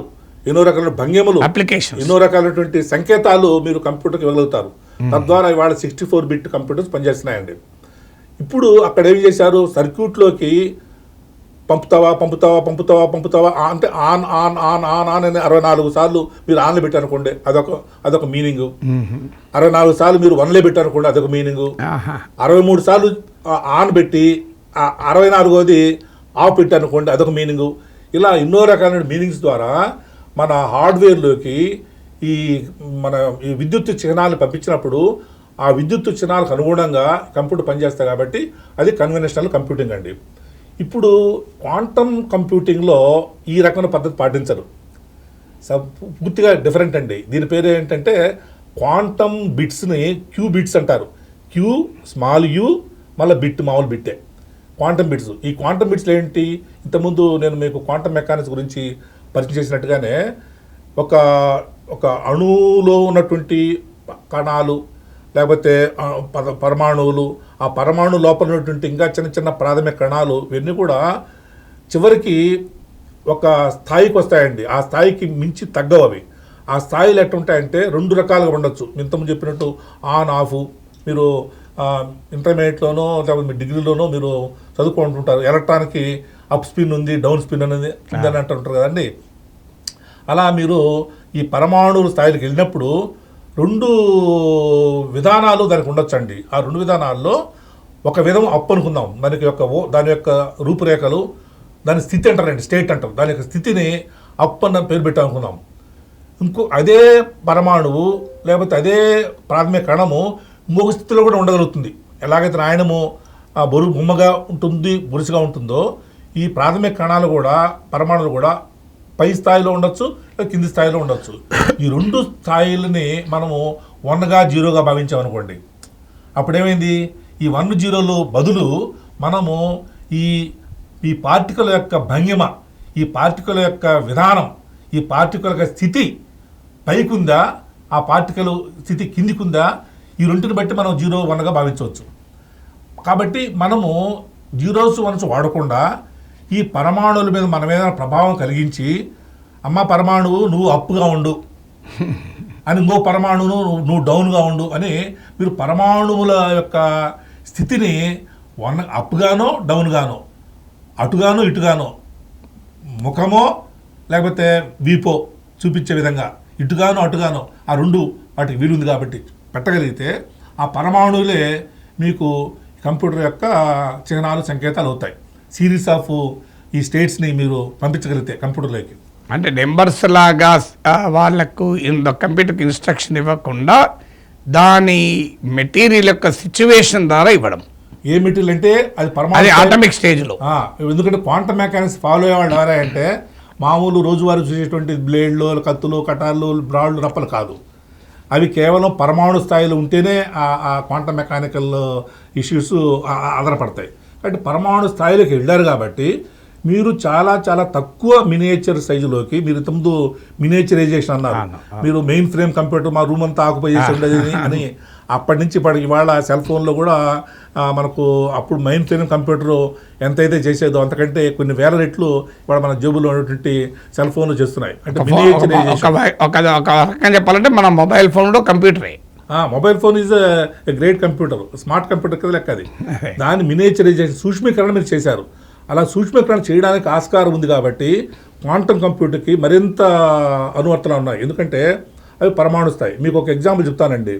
ఎన్నో రకాల భంగిమలు, అప్లికేషన్, ఎన్నో రకాలైనటువంటి సంకేతాలు మీరు కంప్యూటర్కి ఇవ్వగలుగుతారు. తద్వారా ఇవాళ 64 బిట్ కంప్యూటర్స్ పనిచేస్తున్నాయండి. ఇప్పుడు అక్కడ ఏం చేశారు? సర్క్యూట్లోకి పంపుతావా అంటే on on on on on అని 64 సార్లు మీరు ఆన్లో పెట్టారనుకోండి, అదొక మీనింగు. 64 సార్లు మీరు 1లో పెట్టారనుకోండి, అదొక మీనింగు. 63 సార్లు ఆన్ పెట్టి 64వది ఆఫ్ పెట్టారనుకోండి, అదొక మీనింగు. ఇలా ఎన్నో రకాలైన మీనింగ్స్ ద్వారా మన హార్డ్వేర్లోకి ఈ విద్యుత్ చిహ్నాలను పంపించినప్పుడు ఆ విద్యుత్ చిహ్నాలకు అనుగుణంగా కంప్యూటర్ పనిచేస్తాయి. కాబట్టి అది కన్వెన్షనల్ కంప్యూటింగ్ అండి. ఇప్పుడు క్వాంటమ్ కంప్యూటింగ్లో ఈ రకమైన పద్ధతి పాటించరు. పూర్తిగా డిఫరెంట్ అండి. దీని పేరు ఏంటంటే క్వాంటమ్ బిట్స్ని క్యూ బిట్స్ అంటారు. క్యూ స్మాల్ యూ మళ్ళీ బిట్ మామూలు బిట్టే క్వాంటమ్ బిట్స్. ఈ క్వాంటమ్ బిట్స్లో ఏంటి? ఇంతకుముందు నేను మీకు క్వాంటమ్ మెకానిక్స్ గురించి పరిచయం చేసినట్టుగానే ఒక అణువులో ఉన్నటువంటి కణాలు లేకపోతే పరమాణువులు, ఆ పరమాణు లోపల ఉన్నటువంటి ఇంకా చిన్న ప్రాథమిక కణాలు, ఇవన్నీ కూడా చివరికి ఒక స్థాయికి వస్తాయండి. ఆ స్థాయికి మించి తగ్గవు అవి. ఆ స్థాయిలు ఎట్లా ఉంటాయంటే 2 రకాలుగా ఉండొచ్చు. ఇంతకుముందు చెప్పినట్టు ఆన్ ఆఫ్, మీరు ఇంటర్మీడియట్లోనో లేకపోతే మీ డిగ్రీలోనో మీరు చదువుకుంటుంటారు. ఎలక్ట్రాన్కి అప్ స్పిన్ ఉంది, డౌన్ స్పిన్ అనేది ఉందని అంటుంటారు కదండి. అలా మీరు ఈ పరమాణు స్థాయికి వెళ్ళినప్పుడు 2 విధానాలు దానికి ఉండొచ్చండి. ఆ 2 విధానాల్లో ఒక విధం అప్ అనుకుందాం, దాని యొక్క రూపురేఖలు, దాని స్థితి అంటారండి, స్టేట్ అంటారు. దాని యొక్క స్థితిని అప్ అన్న పేరు పెట్టాలనుకుందాం. అదే పరమాణువు లేకపోతే అదే ప్రాథమిక కణము ఇంకొక స్థితిలో కూడా ఉండగలుగుతుంది. ఎలాగైతే నాయనము బరువు బొమ్మగా ఉంటుంది, బొరుసుగా ఉంటుందో, ఈ ప్రాథమిక కణాలు కూడా, పరమాణువులు కూడా పై స్థాయిలో ఉండొచ్చు, కింది స్థాయిలో ఉండొచ్చు. ఈ 2 స్థాయిలని మనము 1గా 0గా భావించామనుకోండి. అప్పుడేమైంది, ఈ 1 0లు బదులు మనము ఈ పార్టికల్ యొక్క భంగిమ, ఈ పార్టికల్ యొక్క విధానం, ఈ పార్టికల్ యొక్క స్థితి పైకుందా, ఆ పార్టికల్ స్థితి కిందికుందా, ఈ 2ని బట్టి మనం 0 1గా భావించవచ్చు. కాబట్టి మనము 0s 1s వాడకుండా ఈ పరమాణువుల మీద మన మీద ప్రభావం కలిగించి, అమ్మ పరమాణువు నువ్వు అప్పుగా ఉండు అని, ఇంకో పరమాణువును నువ్వు డౌన్గా ఉండు అని మీరు పరమాణువుల యొక్క స్థితిని అప్పుగానో డౌన్గానో, అటుగానో ఇటుగానో, ముఖమో లేకపోతే వీపో చూపించే విధంగా ఇటుగానో అటుగానో ఆ 2 వాటికి వీలుంది కాబట్టి పెట్టగలిగితే ఆ పరమాణువులే మీకు కంప్యూటర్ యొక్క చిహ్నాలు, సంకేతాలు అవుతాయి. సిరీస్ ఆఫ్ ఈ స్టేట్స్ని మీరు పంపించగలిగితే కంప్యూటర్లోకి. అంటే నెంబర్స్ లాగా వాళ్ళకు కంప్యూటర్కి ఇన్స్ట్రక్షన్ ఇవ్వకుండా దాని మెటీరియల్ యొక్క సిచ్యువేషన్ ద్వారా ఇవ్వడం. ఏ మెటీరియల్ అంటే అది పరమాణు ఆటమిక్ స్టేజ్లో. ఎందుకంటే క్వాంటమ్ మెకానిక్స్ ఫాలో అయ్యేవాళ్ళు ఎవరా అంటే మామూలు రోజువారీ చూసేటువంటి బ్లేడ్లు, కత్తులు, కటార్లు, బ్రాడ్లు, రప్పలు కాదు. అవి కేవలం పరమాణు స్థాయిలో ఉంటేనే ఆ క్వాంటమ్ మెకానికల్ ఇష్యూస్ ఆధారపడతాయి. కాబట్టి పరమాణు స్థాయిలోకి వెళ్ళారు కాబట్టి మీరు చాలా చాలా తక్కువ మినియేచర్ సైజులోకి, మీరు ఇంతకుముందు మినియేచరైజేషన్ అన్నారు, మీరు మెయిన్ ఫ్రేమ్ కంప్యూటర్ మా రూమ్ అంతా ఆకుపై చేసి ఉండేది అని. అప్పటి నుంచి ఇవాళ సెల్ ఫోన్లో కూడా మనకు అప్పుడు మెయిన్ ఫ్రేమ్ కంప్యూటర్ ఎంతైతే చేసేదో అంతకంటే కొన్ని వేల రెట్లు ఇవాళ మన జేబులో ఉన్నటువంటి సెల్ ఫోన్లు చేస్తున్నాయి. అంటే మినియేచరైజేషన్ చెప్పాలంటే మన మొబైల్ ఫోన్లో కంప్యూటరే. Mobile phone is a great computer, smart computer కదా లెక్క అది. దాన్ని మినియేచరైజేషన్, సూక్ష్మీకరణ మీరు చేశారు. అలా సూక్ష్మీకరణ చేయడానికి ఆస్కారం ఉంది కాబట్టి క్వాంటమ్ కంప్యూటర్కి మరింత అనువర్తనాలు ఉన్నాయి. ఎందుకంటే అవి పరమాణు స్థాయి. మీకు ఒక ఎగ్జాంపుల్ చెప్తానండి.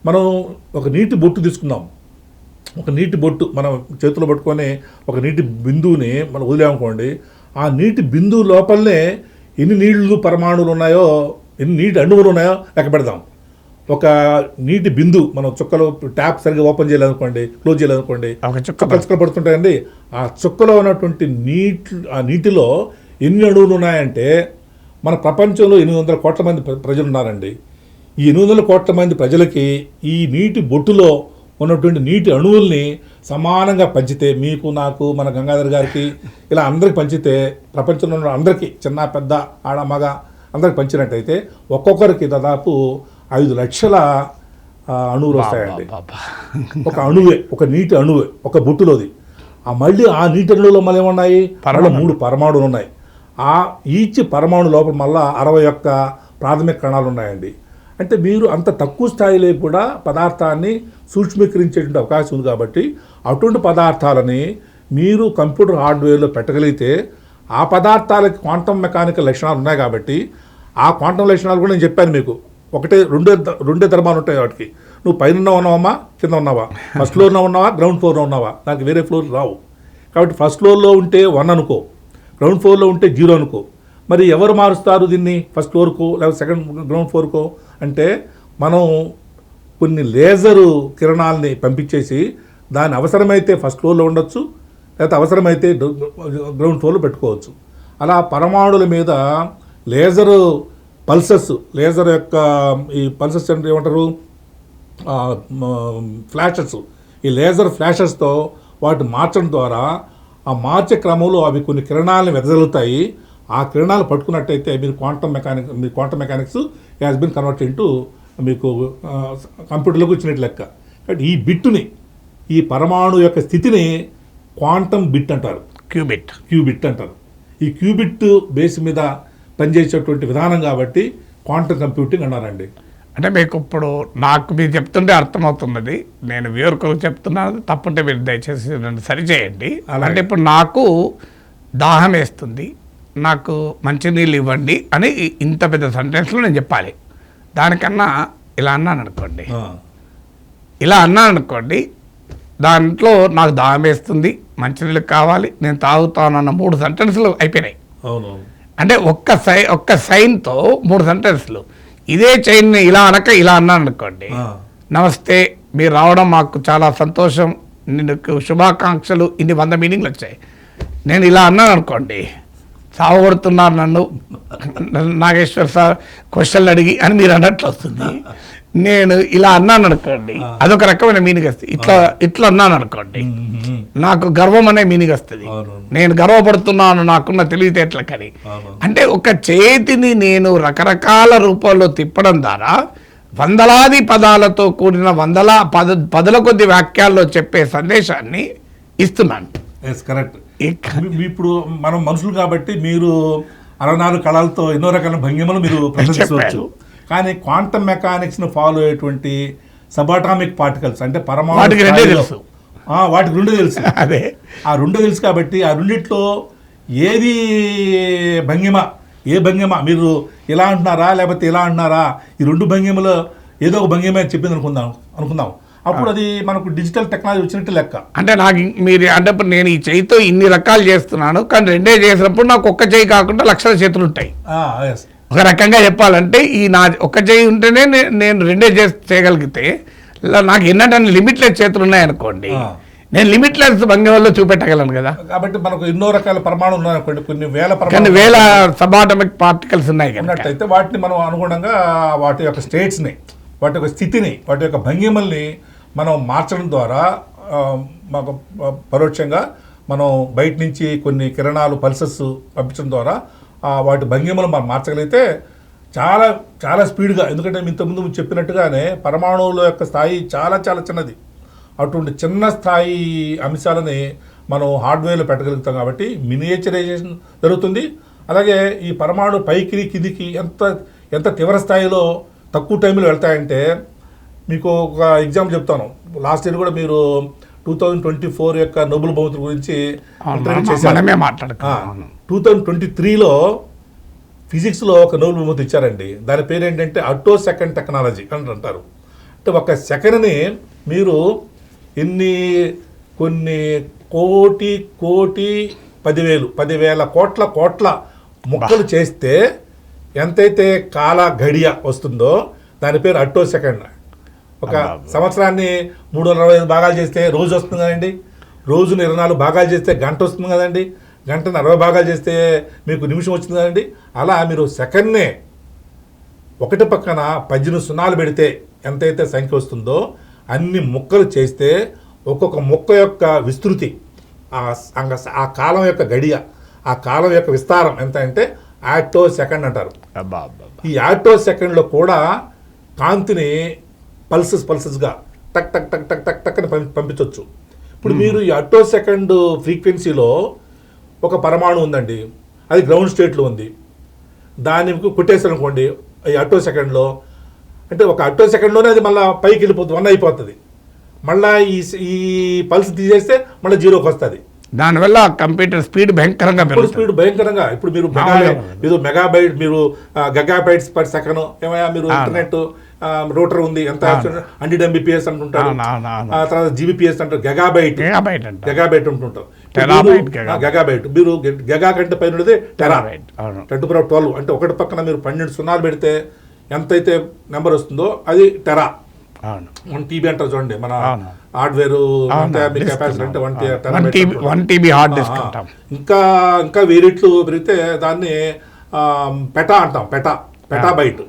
మనం ఒక నీటి బొట్టు తీసుకుందాం. ఒక నీటి బొట్టు మనం చేతిలో పట్టుకొని ఒక నీటి బిందువుని మనం వదిలేమనుకోండి, ఆ నీటి బిందువు లోపలనే ఎన్ని నీళ్లు పరమాణువులు ఉన్నాయో, ఎన్ని నీటి అణువులు ఉన్నాయో లెక్క పెడదాం. ఒక నీటి బిందు మనం చుక్కలో ట్యాప్ సరిగ్గా ఓపెన్ చేయలేదనుకోండి, క్లోజ్ చేయలేదనుకోండి, చుక్కలు పడుతుంటాయండి. ఆ చుక్కలో ఉన్నటువంటి ఆ నీటిలో ఎన్ని అణువులు ఉన్నాయంటే మన ప్రపంచంలో 800 కోట్ల మంది ప్రజలు ఉన్నారండి. ఈ 800 కోట్ల మంది ప్రజలకి ఈ నీటి బొట్టులో ఉన్నటువంటి నీటి అణువుల్ని సమానంగా పంచితే, మీకు, నాకు, మన గంగాధర్ గారికి, ఇలా అందరికి పంచితే, ప్రపంచంలో ఉన్న అందరికీ, చిన్న పెద్ద ఆడ మగ అందరికి పంచినట్టయితే ఒక్కొక్కరికి దాదాపు 5 లక్షల అణువులు వస్తాయండి. ఒక అణువే, ఒక నీటి అణువే, ఒక బొట్టులోది. మళ్ళీ ఆ నీటి అణువులో మళ్ళీ ఏమన్నాయి, 3 పరమాణువులు ఉన్నాయి. ఈచ్ పరమాణు లోపల మళ్ళీ 61 ప్రాథమిక కణాలు ఉన్నాయండి. అంటే మీరు అంత తక్కువ స్థాయిలో కూడా పదార్థాన్ని సూక్ష్మీకరించేటువంటి అవకాశం ఉంది. కాబట్టి అటువంటి పదార్థాలని మీరు కంప్యూటర్ హార్డ్వేర్లో పెట్టగలిగితే ఆ పదార్థాలకి క్వాంటమ్ మెకానికల్ లక్షణాలు ఉన్నాయి. కాబట్టి ఆ క్వాంటమ్ లక్షణాలు కూడా నేను చెప్పాను మీకు. రెండే ధర్మాలు ఉంటాయి వాటికి. నువ్వు పైన ఉన్నావమ్మా, కింద ఉన్నావా, ఫస్ట్ ఫ్లోర్లో ఉన్నావా, గ్రౌండ్ ఫ్లోర్లో ఉన్నావా, నాకు వేరే ఫ్లోర్ రావు. కాబట్టి ఫస్ట్ ఫ్లోర్లో ఉంటే 1 అనుకో, గ్రౌండ్ ఫ్లోర్లో ఉంటే 0 అనుకో. మరి ఎవరు మారుస్తారు దీన్ని ఫస్ట్ ఫ్లోర్కో లేకపోతే గ్రౌండ్ ఫ్లోర్కో అంటే మనం కొన్ని లేజరు కిరణాలని పంపించేసి దాన్ని అవసరమైతే ఫస్ట్ ఫ్లోర్లో ఉండొచ్చు, లేకపోతే అవసరమైతే గ్రౌండ్ ఫ్లోర్లో పెట్టుకోవచ్చు. అలా పరమాణుల మీద లేజరు పల్సెస్, లేజర్ యొక్క ఈ పల్సెస్ అంటే ఏమంటారు, ఫ్లాషెస్, ఈ లేజర్ ఫ్లాషెస్తో వాటిని మార్చడం ద్వారా ఆ మార్చే క్రమంలో అవి కొన్ని కిరణాలను వెదజల్లుతాయి. ఆ కిరణాలు పట్టుకున్నట్టయితే మీరు quantum mechanics has been convert into మీకు కంప్యూటర్లోకి వచ్చినట్టు లెక్క. కాబట్టి ఈ బిట్టుని, ఈ పరమాణు యొక్క స్థితిని క్వాంటమ్ బిట్ అంటారు, క్యూబిట్ అంటారు. ఈ క్యూబిట్ బేస్ మీద పనిచేసేటువంటి విధానం కాబట్టి క్వాంటమ్ కంప్యూటింగ్ అన్నారండి. అంటే మీకు ఇప్పుడు నాకు మీరు చెప్తుంటే అర్థమవుతున్నది, నేను వేరొకరికి చెప్తున్నాను, తప్పుంటే మీరు దయచేసి నన్ను సరిచేయండి. అంటే ఇప్పుడు నాకు దాహం వేస్తుంది, నాకు మంచినీళ్ళు ఇవ్వండి అని ఇంత పెద్ద సెంటెన్స్లో నేను చెప్పాలి. దానికన్నా ఇలా అన్నాను అనుకోండి, దాంట్లో నాకు దాహం వేస్తుంది, మంచినీళ్ళు కావాలి, నేను తాగుతానన్న 3 సెంటెన్స్లు అయిపోయినాయి. అంటే ఒక్క సైన్తో 3 సెంటెన్స్లు. ఇదే చైన్ని ఇలా అనక ఇలా అన్నాను అనుకోండి, నమస్తే, మీరు రావడం మాకు చాలా సంతోషం, నీకు శుభాకాంక్షలు, ఇన్ని 100 మీనింగ్లు వచ్చాయి. నేను ఇలా అన్నాను అనుకోండి, సావగొడుతున్నారు నన్ను నాగేశ్వర్ సార్ క్వశ్చన్లు అడిగి అని మీరు అన్నట్లు వస్తుంది. నేను ఇలా అన్నాను అనుకోండి, అదొక రకమైన మీనింగ్ వస్తుంది. ఇట్లా అన్నాను అనుకోండి, నాకు గర్వం అనే మీనింగ్ వస్తుంది. నేను గర్వపడుతున్నాను నాకున్న తెలివితేటలకని. అంటే ఒక చేతిని నేను రకరకాల రూపాల్లో తిప్పడం ద్వారా వందలాది పదాలతో కూడిన పదుల కొద్ది వాక్యాల్లో చెప్పే సందేశాన్ని ఇస్తున్నాను. కరెక్ట్. ఇప్పుడు మనం మనుషులు కాబట్టి మీరు 64 కళలతో ఎన్నో రకాల భంగిమలు మీరు ప్రదర్శించవచ్చు. కానీ క్వాంటమ్ మెకానిక్స్ ను ఫాలో అయ్యేటువంటి సబాటామిక్ పార్టికల్స్ అంటే పరమాణు, వాటికి 2 తెలుసు. అదే ఆ 2 తెలుసు కాబట్టి ఆ రెండిట్లో ఏది ఏ భంగిమ మీరు ఇలా అంటున్నారా లేకపోతే ఇలా అంటున్నారా, ఈ 2 భంగిమలో ఏదో ఒక భంగిమ చెప్పింది అనుకుందాం. అప్పుడు అది మనకు డిజిటల్ టెక్నాలజీ వచ్చినట్టు లెక్క. అంటే నాకు మీరు అంటే నేను ఈ చేయితో ఇన్ని రకాలు చేస్తున్నాను, కానీ 2 చేసినప్పుడు నాకు ఒక్క చేయి కాకుండా లక్షల చేతులు ఉంటాయి. ఒక రకంగా చెప్పాలంటే ఈ నా ఒక్క చేయి ఉంటేనే నేను 2 చేయగలిగితే నాకు ఎన్నటన్ని లిమిట్లెస్ చేతులు ఉన్నాయనుకోండి, నేను లిమిట్లెస్ భంగిమల్లో చూపెట్టగలను కదా. కాబట్టి మనకు ఎన్నో రకాల పరమాణులు ఉన్నాయి, కొన్ని వేల సబాటమిక్ పార్టికల్స్ ఉన్నాయి ఉన్నట్టయితే వాటిని మనం అనుగుణంగా వాటి యొక్క స్టేట్స్ని, వాటి యొక్క స్థితిని, వాటి యొక్క భంగిమల్ని మనం మార్చడం ద్వారా మాకు పరోక్షంగా మనం బయట నుంచి కొన్ని కిరణాలు పల్సెస్ పంపించడం ద్వారా వాటి భంగిమలు మనం మార్చగలిగితే చాలా చాలా స్పీడ్గా, ఎందుకంటే ఇంతకుముందు చెప్పినట్టుగానే పరమాణువుల యొక్క స్థాయి చాలా చాలా చిన్నది. అటువంటి చిన్న స్థాయి అంశాలని మనం హార్డ్వేర్లో పెట్టగలుగుతాం కాబట్టి మినియేచరైజేషన్ జరుగుతుంది. అలాగే ఈ పరమాణు పైకి కిందికి ఎంత తీవ్ర స్థాయిలో తక్కువ టైంలో వెళ్తాయంటే, మీకు ఒక ఎగ్జాంపుల్ చెప్తాను. లాస్ట్ ఇయర్ కూడా మీరు 2024 యొక్క నోబెల్ బహుమతుల గురించి చేశారు. 2023లో ఫిజిక్స్లో ఒక నోబెల్ బహుమతి ఇచ్చారండి. దాని పేరు ఏంటంటే అట్టో సెకండ్ టెక్నాలజీ అని అంటారు. అంటే ఒక సెకండ్ని మీరు కొన్ని కోటి 10,000 కోట్ల ముక్కలు చేస్తే ఎంతైతే కాల గడియ వస్తుందో దాని పేరు అట్టో సెకండ్. ఒక సంవత్సరాన్ని 365 భాగాలు చేస్తే రోజు వస్తుంది కదండి, రోజుని 24 భాగాలు చేస్తే గంట వస్తుంది కదండి, గంటను 60 భాగాలు చేస్తే మీకు నిమిషం వచ్చింది కదండి. అలా మీరు సెకండ్నే ఒకటి పక్కన 18 సున్నాలు పెడితే ఎంతైతే సంఖ్య వస్తుందో అన్ని ముక్కలు చేస్తే ఒక్కొక్క ముక్క యొక్క విస్తృతి, ఆ కాలం యొక్క గడియ, ఆ కాలం యొక్క విస్తారం ఎంత అంటే ఆటో సెకండ్ అంటారు. ఈ ఆటో సెకండ్లో కూడా కాంతిని పల్సెస్గా టక్ టక్ టక్ టక్ టక్ టక్ అని పంపించవచ్చు. ఇప్పుడు మీరు ఈ అట్టో సెకండ్ ఫ్రీక్వెన్సీలో ఒక పరమాణు ఉందండి, అది గ్రౌండ్ స్టేట్లో ఉంది, దాన్ని కొట్టేసారు అనుకోండి ఈ అట్టో సెకండ్లో, అంటే ఒక అట్టో సెకండ్లోనే అది మళ్ళీ పైకి వెళ్ళిపోతుంది, 1 అయిపోతుంది. మళ్ళీ ఈ పల్స్ తీసేస్తే మళ్ళీ 0కి వస్తుంది. దానివల్ల కంప్యూటర్ స్పీడ్ భయంకరంగా ఇప్పుడు మీరు మెగాబైట్, మీరు గగాబైట్స్ పర్ సెకండ్, ఏమయ్యా మీరు ఇంటర్నెట్ రూటర్ ఉంది ఎంత 100 Mbps అంటుంటారు, తర్వాత GBps అంటారు, గగాబైట్ అంటుంటారు. గగాబైట్ మీరు గగా కంటే పైన టెరా 10^12. అంటే ఒకటి పక్కన మీరు 12 సున్నాలు పెడితే ఎంతైతే నెంబర్ వస్తుందో అది టెరా. 1 TB అంటారు చూడండి, మన హార్డ్వేర్ కెపాసిటీ అంటే 1 TB హార్డ్ డిస్క్. ఇంకా వేరిట్లు పెరిగితే దాన్ని పెటా అంటాం, పెటాబైట్.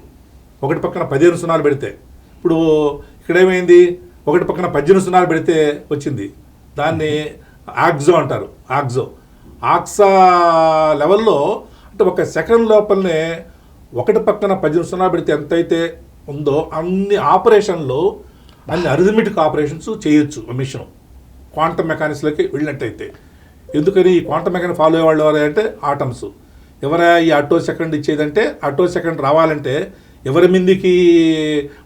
ఒకటి పక్కన 15 సున్నాలు పెడితే, ఇప్పుడు ఇక్కడేమైంది, ఒకటి పక్కన 18 సున్నాలు పెడితే వచ్చింది, దాన్ని ఆక్సో అంటారు. ఆక్సా లెవెల్లో అంటే ఒక సెకండ్ లోపలనే ఒకటి పక్కన 18 సున్నాలు పెడితే ఎంతైతే ఉందో అన్ని ఆపరేషన్లు, అన్ని అరిథమెటిక్ ఆపరేషన్స్ చేయొచ్చు మిషన్ క్వాంటమ్ మెకానిక్స్లోకి వెళ్ళినట్టయితే. ఎందుకని ఈ క్వాంటమ్ మెకానిక్స్ ఫాలో అయ్యేవాళ్ళు ఎవరంటే ఆటమ్స్. ఎవరైనా ఈ అట్టో సెకండ్ ఇచ్చేదంటే, అట్టో సెకండ్ రావాలంటే ఎవరి మీదికి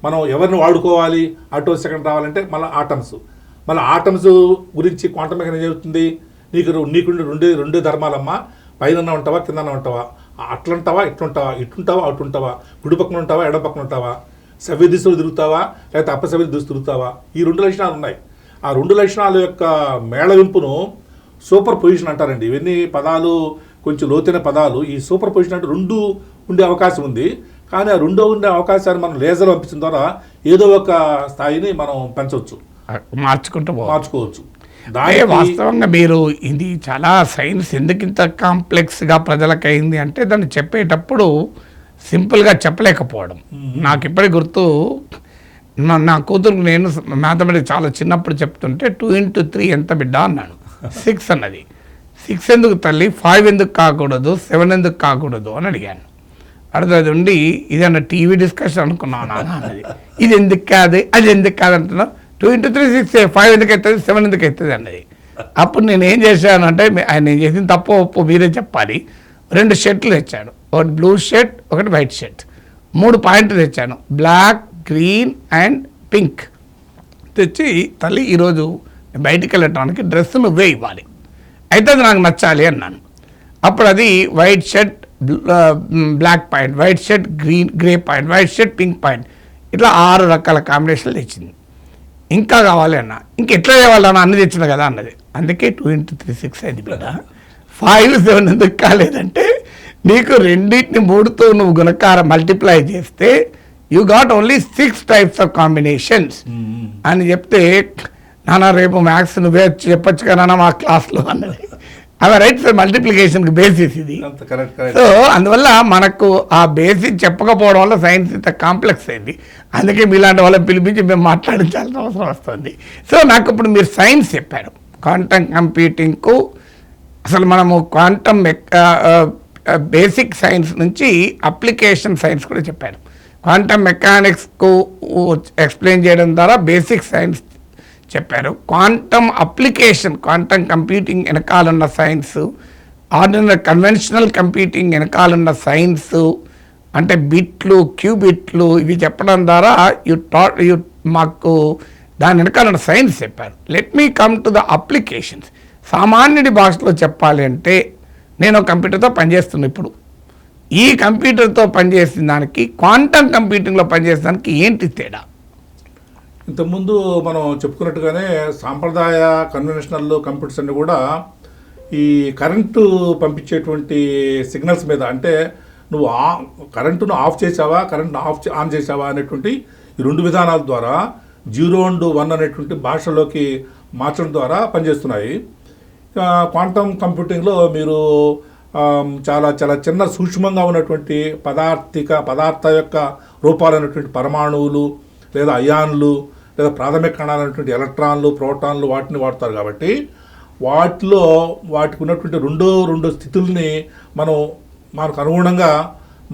మనం ఎవరిని వాడుకోవాలి, అటో సెకండ్ రావాలంటే మళ్ళీ ఆటమ్స్ గురించి క్వాంటం మెకానిక్స్ చెబుతుంది. నీకు రెండే ధర్మాలమ్మా, పైన ఉంటావా కింద ఉంటావా, అట్లుంటావా ఇట్లుంటావా అటుంటావా, కుడి పక్కన ఉంటావా ఎడం పక్కన ఉంటావా, సవ్య దిశలో తిరుగుతావా లేకపోతే అపసవ్య దిశ తిరుగుతావా, ఈ 2 లక్షణాలు ఉన్నాయి. ఆ 2 లక్షణాల యొక్క మేళవింపును సూపర్ పొజిషన్ అంటారండి. ఇవన్నీ పదాలు కొంచెం లోతైన పదాలు. ఈ సూపర్ పొజిషన్ అంటే 2 ఉండే అవకాశం ఉంది. కానీ ఆ 2 ఉండే అవకాశాన్ని మనం లేజర్ పంపించడం ద్వారా ఏదో ఒక స్థాయిని మనం పెంచవచ్చు, మార్చుకోవచ్చు. వాస్తవంగా మీరు ఇది చాలా సైన్స్ ఎందుకు ఇంత కాంప్లెక్స్గా ప్రజలకు అయింది అంటే దాన్ని చెప్పేటప్పుడు సింపుల్గా చెప్పలేకపోవడం. నాకు ఇప్పటికి గుర్తు, నా కూతురుకు నేను మ్యాథమెటిక్స్ చాలా చిన్నప్పుడు చెప్తుంటే 2 into 3 ఎంత బిడ్డ అన్నాను. 6 అన్నది. 6 ఎందుకు తల్లి, 5 ఎందుకు కాకూడదు, 7 ఎందుకు కాకూడదు అని అడిగాను. అడుగుతుంది ఉండి ఇదన్నా టీవీ డిస్కషన్ అనుకున్నాను అన్నది. ఇది ఎందుకు కాదు అది ఎందుకు కాదు అంటున్నా. 2 into 3 6, 5 ఎందుకు అవుతుంది, 7 ఎందుకు అవుతుంది అన్నది. అప్పుడు నేను ఏం చేశాను అంటే, ఆయన నేను చేసిన తప్పు ఒప్పు మీరే చెప్పాలి. 2 షర్ట్లు తెచ్చాను, ఒకటి బ్లూ షర్ట్ ఒకటి వైట్ షర్ట్. 3 పాయింట్లు తెచ్చాను, బ్లాక్ గ్రీన్ అండ్ పింక్. తెచ్చి తల్లి ఈరోజు బయటికి వెళ్ళటానికి డ్రెస్ నువ్వే ఇవ్వాలి, అయితే అది నాకు నచ్చాలి అన్నాను. అప్పుడు అది white shirt black pant, white shirt grey pant, white shirt pink pant, ఇట్లా 6 రకాల కాంబినేషన్లు తెచ్చింది. ఇంకా కావాలి అన్న, ఇంకెట్లా కావాలన్నా అన్ని తెచ్చిన కదా అన్నది. అందుకే 2 into 3 6 అయింది బిడ్డ. 5 7 ఎందుకు కాలేదంటే, నీకు 2ని 3తో నువ్వు గుణకారం మల్టిప్లై చేస్తే you got only 6 types of combinations అని చెప్తే, నాన్న రేపు మ్యాథ్స్ నువ్వే చెప్పొచ్చు కదా మా క్లాస్లో అన్నది. అవి రైట్ సార్, మల్టిప్లికేషన్కి బేసిస్ ఇది. సో అందువల్ల మనకు ఆ బేసిక్ చెప్పకపోవడం వల్ల సైన్స్ ఇంత కాంప్లెక్స్ అయింది. అందుకే మీలాంటి వాళ్ళని పిలిపించి మేము మాట్లాడించాల్సిన అవసరం వస్తుంది. సో నాకు ఇప్పుడు మీరు సైన్స్ చెప్పారు. క్వాంటమ్ కంప్యూటింగ్కు అసలు మనము క్వాంటమ్ బేసిక్ సైన్స్ నుంచి అప్లికేషన్ సైన్స్ కూడా చెప్పారు. క్వాంటమ్ మెకానిక్స్కు ఎక్స్ప్లెయిన్ చేయడం ద్వారా బేసిక్ సైన్స్ చెప్పారు. క్వాంటమ్ అప్లికేషన్, క్వాంటమ్ కంప్యూటింగ్ వెనకాలన్న సైన్స్, ఆర్డినరీ కన్వెన్షనల్ కంప్యూటింగ్ వెనకాలన్న సైన్స్ అంటే బిట్లు క్యూబిట్లు ఇవి చెప్పడం ద్వారా యు మాకు దాని వెనకాలన్న సైన్స్ చెప్పారు. Let me come to the applications. సామాన్యుడి భాషలో చెప్పాలి అంటే, నేను కంప్యూటర్తో పనిచేస్తున్నాను. ఇప్పుడు ఈ కంప్యూటర్తో పనిచేసిన దానికి క్వాంటమ్ కంప్యూటింగ్లో పనిచేసే దానికి ఏంటి తేడా? ఇంతకుముందు మనం చెప్పుకున్నట్టుగానే సాంప్రదాయ కన్వెన్షనల్ కంప్యూటర్స్ అన్ని కూడా ఈ కరెంటు పంపించేటువంటి సిగ్నల్స్ మీద, అంటే నువ్వు కరెంటును ఆఫ్ చేసావా కరెంటును ఆన్ చేసావా అనేటువంటి ఈ 2 విధానాల ద్వారా 0 and 1 అనేటువంటి భాషలోకి మార్చడం ద్వారా పనిచేస్తున్నాయి. క్వాంటమ్ కంప్యూటింగ్లో మీరు చాలా చాలా చిన్న సూక్ష్మంగా ఉన్నటువంటి పదార్థ యొక్క రూపాలైనటువంటి పరమాణువులు లేదా అయాన్లు లేదా ప్రాథమిక కణాలైనటువంటి ఎలక్ట్రాన్లు ప్రోటాన్లు వాటిని వాడతారు. కాబట్టి వాటికి ఉన్నటువంటి రెండు స్థితుల్ని మనకు అనుగుణంగా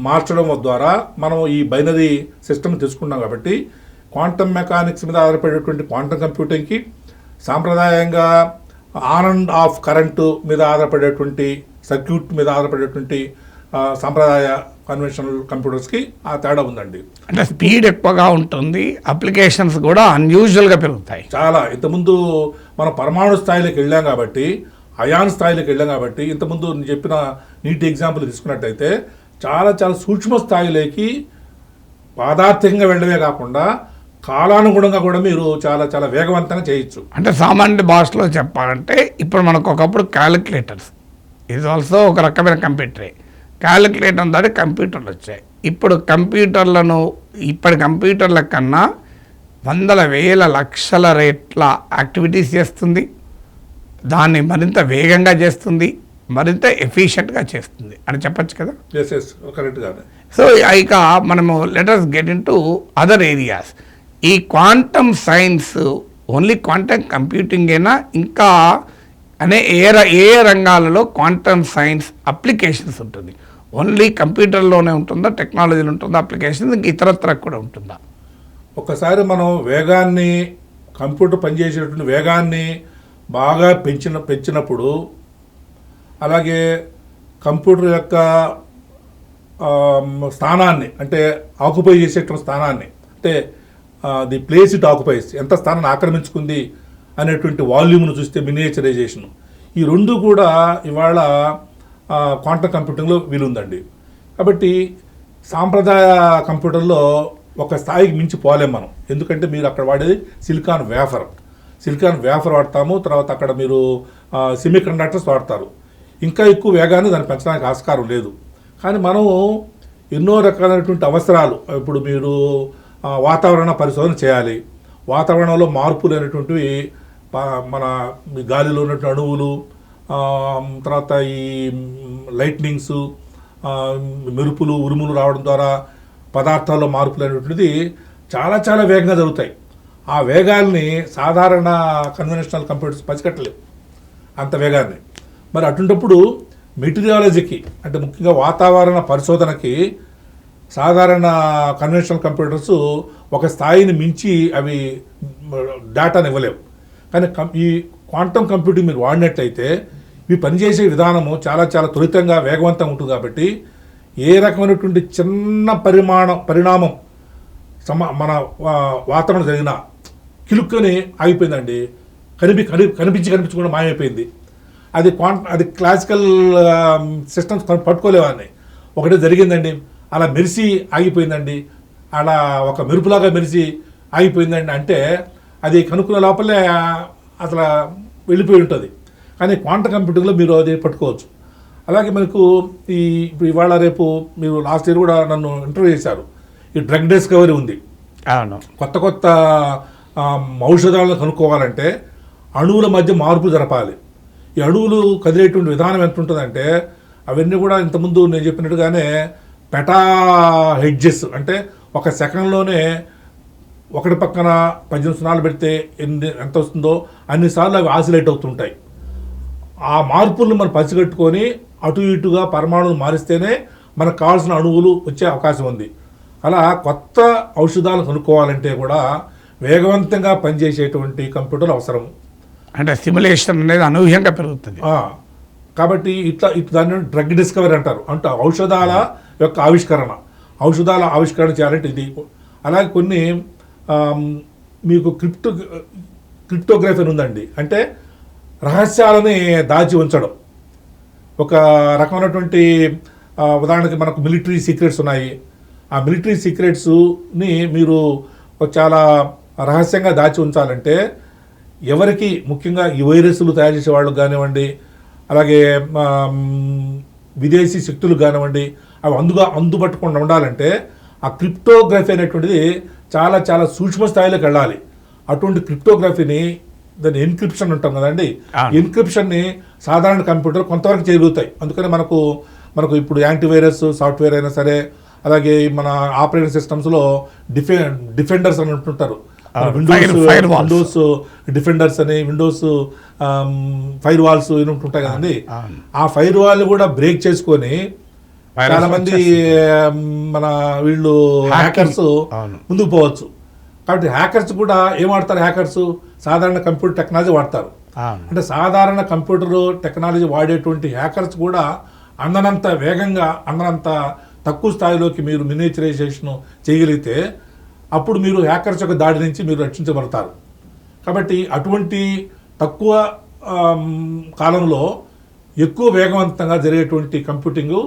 మార్చడం ద్వారా మనం ఈ బైనరీ సిస్టమ్ తీసుకున్నాం. కాబట్టి క్వాంటమ్ మెకానిక్స్ మీద ఆధారపడేటువంటి క్వాంటమ్ కంప్యూటింగ్కి, సాంప్రదాయంగా ఆన్ అండ్ ఆఫ్ కరెంటు మీద ఆధారపడేటువంటి సర్క్యూట్ మీద ఆధారపడేటువంటి సాంప్రదాయ కన్వెన్షనల్ కంప్యూటర్స్కి ఆ తేడా ఉందండి. అంటే స్పీడ్ ఎక్కువగా ఉంటుంది, అప్లికేషన్స్ కూడా అన్యూజువల్గా పెరుగుతాయి చాలా. ఇంతకుముందు మనం పరమాణు స్థాయిలోకి వెళ్ళాం కాబట్టి, అయాన్ స్థాయిలోకి వెళ్ళాం కాబట్టి, ఇంతకుముందు నేను చెప్పిన నీటి ఎగ్జాంపుల్ తీసుకున్నట్టయితే చాలా చాలా సూక్ష్మ స్థాయిలోకి పదార్థంగా వెళ్ళడమే కాకుండా కాలానుగుణంగా కూడా మీరు చాలా చాలా వేగవంతంగా చేయొచ్చు. అంటే సామాన్య భాషలో చెప్పాలంటే, ఇప్పుడు మనకు ఒకప్పుడు క్యాలిక్యులేటర్స్ ఇది ఆల్సో ఒక రకమైన కంప్యూటరే. క్యాలిక్యులేటర్ ద్వారా కంప్యూటర్లు వచ్చాయి. ఇప్పుడు ఇప్పటి కంప్యూటర్ల కన్నా 100,000 లక్షల రేట్ల యాక్టివిటీస్ చేస్తుంది. దాన్ని మరింత వేగంగా చేస్తుంది, మరింత ఎఫిషియెంట్గా చేస్తుంది అని చెప్పచ్చు కదా. కరెక్ట్గా. సో ఇక మనము let us get into other areas. ఈ quantum science only quantum computing అయినా ఇంకా ఏ రంగాలలో క్వాంటమ్ సైన్స్ అప్లికేషన్స్ ఉంటుంది? ఓన్లీ కంప్యూటర్లోనే ఉంటుందా, టెక్నాలజీలో ఉంటుందా అప్లికేషన్స్, ఇంక ఇతరత్ర కూడా ఉంటుందా? ఒకసారి మనం వేగాన్ని, కంప్యూటర్ పనిచేసేటువంటి వేగాన్ని బాగా పెంచినప్పుడు, అలాగే కంప్యూటర్ యొక్క స్థానాన్ని అంటే ఆక్యుపై చేసేటువంటి స్థానాన్ని అంటే ది ప్లేస్ ఇట్ ఆక్యుపైస్ ఎంత స్థానాన్ని ఆక్రమించుకుంది అనేటువంటి వాల్యూమ్ను చూస్తే మినియేచరైజేషన్ ఈ రెండు కూడా ఇవాళ క్వాంటమ్ కంప్యూటింగ్లో వీలుందండి. కాబట్టి సాంప్రదాయ కంప్యూటర్లో ఒక స్థాయికి మించి పోలేం మనం. ఎందుకంటే మీరు అక్కడ వాడేది సిలికాన్ వేఫర్ వాడతాము. తర్వాత అక్కడ మీరు సెమీ కండక్టర్స్ వాడతారు. ఇంకా ఎక్కువ వేగాన్ని దాన్ని పెంచడానికి ఆస్కారం లేదు. కానీ మనం ఎన్నో రకాలైనటువంటి అవసరాలు, ఇప్పుడు మీరు వాతావరణ పరిశోధన చేయాలి. వాతావరణంలో మార్పులు అనేటువంటివి మన గాలిలో ఉన్నటువంటి అణువులు, తర్వాత ఈ లైట్నింగ్స్, మెరుపులు, ఉరుములు రావడం ద్వారా పదార్థాల్లో మార్పులు అనేటువంటిది చాలా చాలా వేగంగా జరుగుతాయి. ఆ వేగాల్ని సాధారణ కన్వెన్షనల్ కంప్యూటర్స్ పసిగట్టలేవు అంత వేగాన్ని. మరి అటువంటిప్పుడు మెటీరియాలజీకి అంటే ముఖ్యంగా వాతావరణ పరిశోధనకి సాధారణ కన్వెన్షనల్ కంప్యూటర్స్ ఒక స్థాయిని మించి అవి డేటాను ఇవ్వలేవు. కానీ ఈ క్వాంటమ్ కంప్యూటింగ్ మీరు వాడినట్లయితే ఇవి పనిచేసే విధానము చాలా చాలా త్వరితంగా వేగవంతంగా ఉంటుంది. కాబట్టి ఏ రకమైనటువంటి చిన్న పరిణామం మన వాతావరణం జరిగిన కిలుక్కని ఆగిపోయిందండి. కనిపించకుండా మాయమైపోయింది. అది క్లాసికల్ సిస్టమ్స్ పట్టుకోలేవని. ఒకటే జరిగిందండి, అలా మెరిసి ఆగిపోయిందండి, అలా ఒక మెరుపులాగా మెరిసి ఆగిపోయిందండి అంటే అది కనుక్కునే లోపలే అసలు వెళ్ళిపోయి ఉంటుంది. కానీ క్వాంటమ్ కంప్యూటింగ్లో మీరు అది పట్టుకోవచ్చు. అలాగే మనకు ఇప్పుడు ఇవాళ రేపు మీరు లాస్ట్ ఇయర్ కూడా నన్ను ఇంటర్వ్యూ చేశారు. ఈ డ్రగ్ డిస్కవరీ ఉంది. కొత్త ఔషధాలను కనుక్కోవాలంటే అణువుల మధ్య మార్పు జరపాలి. ఈ అణువులు కదిలేటువంటి విధానం ఎంత ఉంటుందంటే అవన్నీ కూడా ఇంతకుముందు నేను చెప్పినట్టుగానే పెటా హెడ్జెస్ అంటే ఒక సెకండ్లోనే ఒకటి పక్కన 18 సున్నాలు పెడితే ఎంత వస్తుందో అన్నిసార్లు అవి ఆసిలేట్ అవుతుంటాయి. ఆ మార్పులను మనం పసిగట్టుకొని అటు ఇటుగా పరమాణువులు మారిస్తేనే మనకు కావాల్సిన అణువులు వచ్చే అవకాశం ఉంది. అలా కొత్త ఔషధాలు కనుక్కోవాలంటే కూడా వేగవంతంగా పనిచేసేటువంటి కంప్యూటర్ అవసరం. అంటే సిమ్యులేషన్ అనేది అనూహ్యంగా పెరుగుతుంది. కాబట్టి ఇట్లా దాన్ని డ్రగ్ డిస్కవరీ అంటారు. అంటే ఔషధాల యొక్క ఆవిష్కరణ చేయాలంటే ఇది. అలాగే కొన్ని మీకు క్రిప్టోగ్రఫీ ఉందండి. అంటే రహస్యాలని దాచి ఉంచడం. ఒక రకమైనటువంటి ఉదాహరణకి మనకు మిలిటరీ సీక్రెట్స్ ఉన్నాయి. ఆ మిలిటరీ సీక్రెట్స్ని మీరు చాలా రహస్యంగా దాచి ఉంచాలంటే ఎవరికి, ముఖ్యంగా ఈ వైరస్లు తయారు చేసే వాళ్ళకు కానివ్వండి, అలాగే విదేశీ శక్తులకు కానివ్వండి, అవి అందుబట్టకుండా ఉండాలంటే ఆ క్రిప్టోగ్రఫీ అనేటువంటిది చాలా చాలా సూక్ష్మ స్థాయిలోకి వెళ్ళాలి. అటువంటి క్రిప్టోగ్రఫీని దాన్ని ఎన్క్రిప్షన్ ఉంటాం కదండి, ఎన్క్రిప్షన్ని సాధారణ కంప్యూటర్ కొంతవరకు చేయగలుగుతాయి. అందుకని మనకు ఇప్పుడు యాంటీవైరస్ సాఫ్ట్వేర్ అయినా సరే, అలాగే మన ఆపరేటింగ్ సిస్టమ్స్లో డిఫెండర్స్ అని ఉంటుంటారు. విండోస్ డిఫెండర్స్ అని, విండోస్ ఫైర్ వాల్స్ ఉంటుంటాయి కదండి. ఆ ఫైర్ వాల్ కూడా బ్రేక్ చేసుకొని చాలా మంది మన వీళ్ళు హ్యాకర్స్ ముందుకు పోవచ్చు. కాబట్టి హ్యాకర్స్ కూడా ఏం వాడతారు? హ్యాకర్స్ సాధారణ కంప్యూటర్ టెక్నాలజీ వాడతారు. అంటే సాధారణ కంప్యూటర్ టెక్నాలజీ వాడేటువంటి హ్యాకర్స్ కూడా అందనంత వేగంగా, అందనంత తక్కువ స్థాయిలోకి మీరు మినియేచరైజేషన్ చేయగలిగితే అప్పుడు మీరు హ్యాకర్స్ యొక్క దాడి నుంచి మీరు రక్షించబడతారు. కాబట్టి అటువంటి తక్కువ కాలంలో ఎక్కువ వేగవంతంగా జరిగేటువంటి కంప్యూటింగ్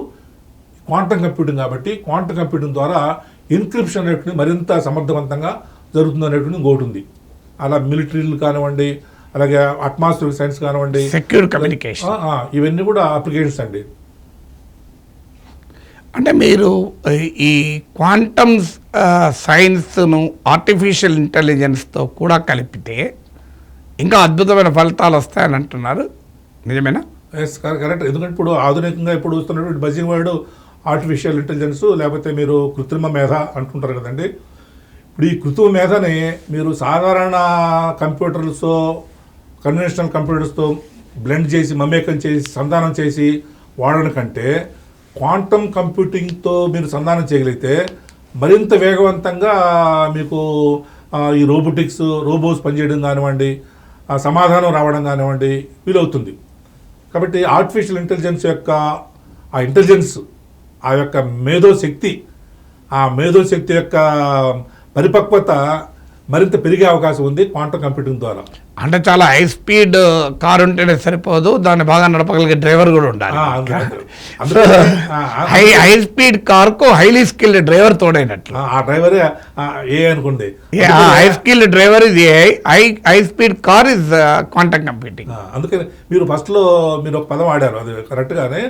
క్వాంటమ్ కంప్యూటింగ్. కాబట్టి క్వాంటమ్ కంప్యూటింగ్ ద్వారా ఎన్క్రిప్షన్ అనేటువంటి మరింత సమర్థవంతంగా జరుగుతుంది అనేటువంటి ఇంకోటి ఉంది. అలా మిలిటరీలు కానివ్వండి, అలాగే అట్మాస్ఫియర్ సైన్స్ కానివ్వండి, సెక్యూర్ కమ్యూనికేషన్, ఇవన్నీ కూడా అప్లికేషన్స్ అండి. అంటే మీరు ఈ క్వాంటమ్ సైన్స్ను ఆర్టిఫిషియల్ ఇంటెలిజెన్స్తో కూడా కలిపితే ఇంకా అద్భుతమైన ఫలితాలు వస్తాయని అంటున్నారు, నిజమేనా? Yes, correct. ఎందుకంటే ఇప్పుడు ఆధునికంగా ఇప్పుడు వస్తున్నటువంటి బజింగ్ వర్డ్ ఆర్టిఫిషియల్ ఇంటెలిజెన్స్, లేకపోతే మీరు కృత్రిమ మేధ అంటుంటారు కదండి. ఇప్పుడు ఈ కృత్రిమ మేధని మీరు సాధారణ కంప్యూటర్స్తో, కన్వెన్షనల్ కంప్యూటర్స్తో బ్లెండ్ చేసి, మమేకం చేసి, సంధానం చేసి వాడడం కంటే క్వాంటమ్ కంప్యూటింగ్తో మీరు సంధానం చేయగలిగితే మరింత వేగవంతంగా మీకు ఈ రోబోస్ పనిచేయడం కానివ్వండి, సమాధానం రావడం కానివ్వండి వీలవుతుంది. కాబట్టి ఆర్టిఫిషియల్ ఇంటెలిజెన్స్ యొక్క ఆ ఇంటెలిజెన్స్ ఆ యొక్క మేధోశక్తి యొక్క పరిపక్వత మరింత పెరిగే అవకాశం ఉంది క్వాంటం కంప్యూటింగ్ ద్వారా. అంటే చాలా హై స్పీడ్ కార్ ఉంటేనే సరిపోదు, దాన్ని బాగా నడపగలిగే డ్రైవర్ కూడా ఉండాలి. హై స్పీడ్ కార్ కు హైలీ స్కిల్డ్ డ్రైవర్ తోడైనట్లు. ఆ డ్రైవరే ఏ అనుకోండి, high skilled driver is high speed car is quantum computing. అందుకని మీరు ఫస్ట్ లో మీరు ఒక పదం వాడారు, అది కరెక్ట్ గానే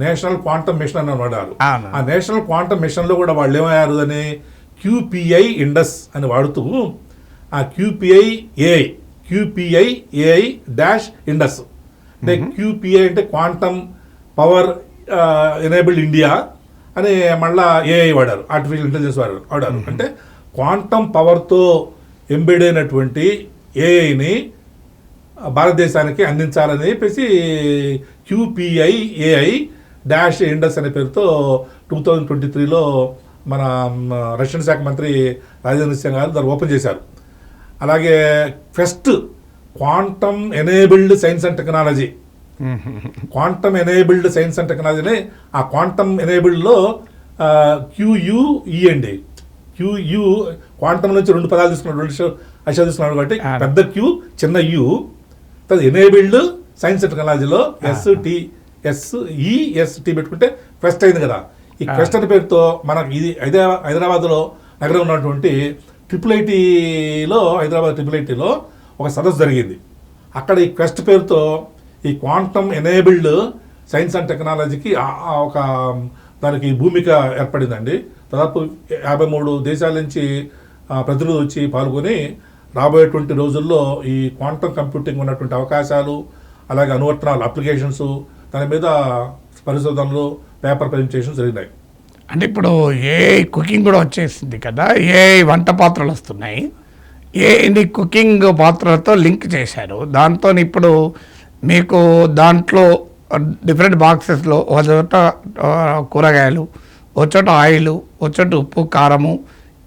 నేషనల్ క్వాంటమ్ మిషన్ అని వాడారు. ఆ నేషనల్ క్వాంటమ్ మిషన్ లో కూడా వాళ్ళు ఏమయ్యారు అని QPI ఇండస్ అని వాడుతూ ఆ QPI AI -ఇండస్ అంటే QPI అంటే క్వాంటమ్ పవర్ ఎనేబుల్డ్ ఇండియా అని మళ్ళా AI వాడారు, ఆర్టిఫిషియల్ ఇంటెలిజెన్స్ వాడారు. అంటే క్వాంటమ్ పవర్తో ఎంబెడ్ అయినటువంటి ఏఐని భారతదేశానికి అందించాలని చెప్పేసి QPI AI -ఇండస్ అనే పేరుతో 2023లో మన రక్షణ శాఖ మంత్రి రాజ్నాథ్ సింగ్ గారు దాన్ని ఓపెన్ చేశారు. అలాగే first quantum enabled science and technology, quantum enabled science and టెక్నాలజీని ఆ క్వాంటమ్ ఎనేబుల్డ్లో QUE అండి. QU క్వాంటమ్ నుంచి 2 పదాలు తీసుకున్నాడు, 2 అక్షరాలు తీసుకున్నాడు కాబట్టి పెద్ద Q చిన్న U. ఎనేబుల్డ్ సైన్స్ అండ్ టెక్నాలజీలో SEST పెట్టుకుంటే ఫస్ట్ అయింది కదా. ఈ క్వెస్ట్ అనే పేరుతో మనకి ఇది హైదరాబాద్లో నగరం ఉన్నటువంటి హైదరాబాద్ IIITలో ఒక సదస్సు జరిగింది. అక్కడ ఈ క్వెస్ట్ పేరుతో ఈ క్వాంటమ్ ఎనేబుల్డ్ సైన్స్ అండ్ టెక్నాలజీకి ఒక దానికి భూమిక ఏర్పడిందండి. దాదాపు 53 దేశాల నుంచి ప్రతినిధులు వచ్చి పాల్గొని రాబోయేటువంటి రోజుల్లో ఈ క్వాంటమ్ కంప్యూటింగ్ ఉన్నటువంటి అవకాశాలు, అలాగే అనువర్తనాలు, అప్లికేషన్స్, దాని మీద పరిశోధనలు, పేపర్ ప్రజెంటేషన్ జరిగినాయి. అంటే ఇప్పుడు ఏఐ కుకింగ్ కూడా వచ్చేసింది కదా, ఏఐ వంట పాత్రలు వస్తున్నాయి, ఏఐని కుకింగ్ పాత్రలతో లింక్ చేశారు. దాంతో ఇప్పుడు మీకు దాంట్లో డిఫరెంట్ బాక్సెస్లో ఒక చోట కూరగాయలు, ఒక చోట ఆయిల్, ఒక చోట ఉప్పు, కారము,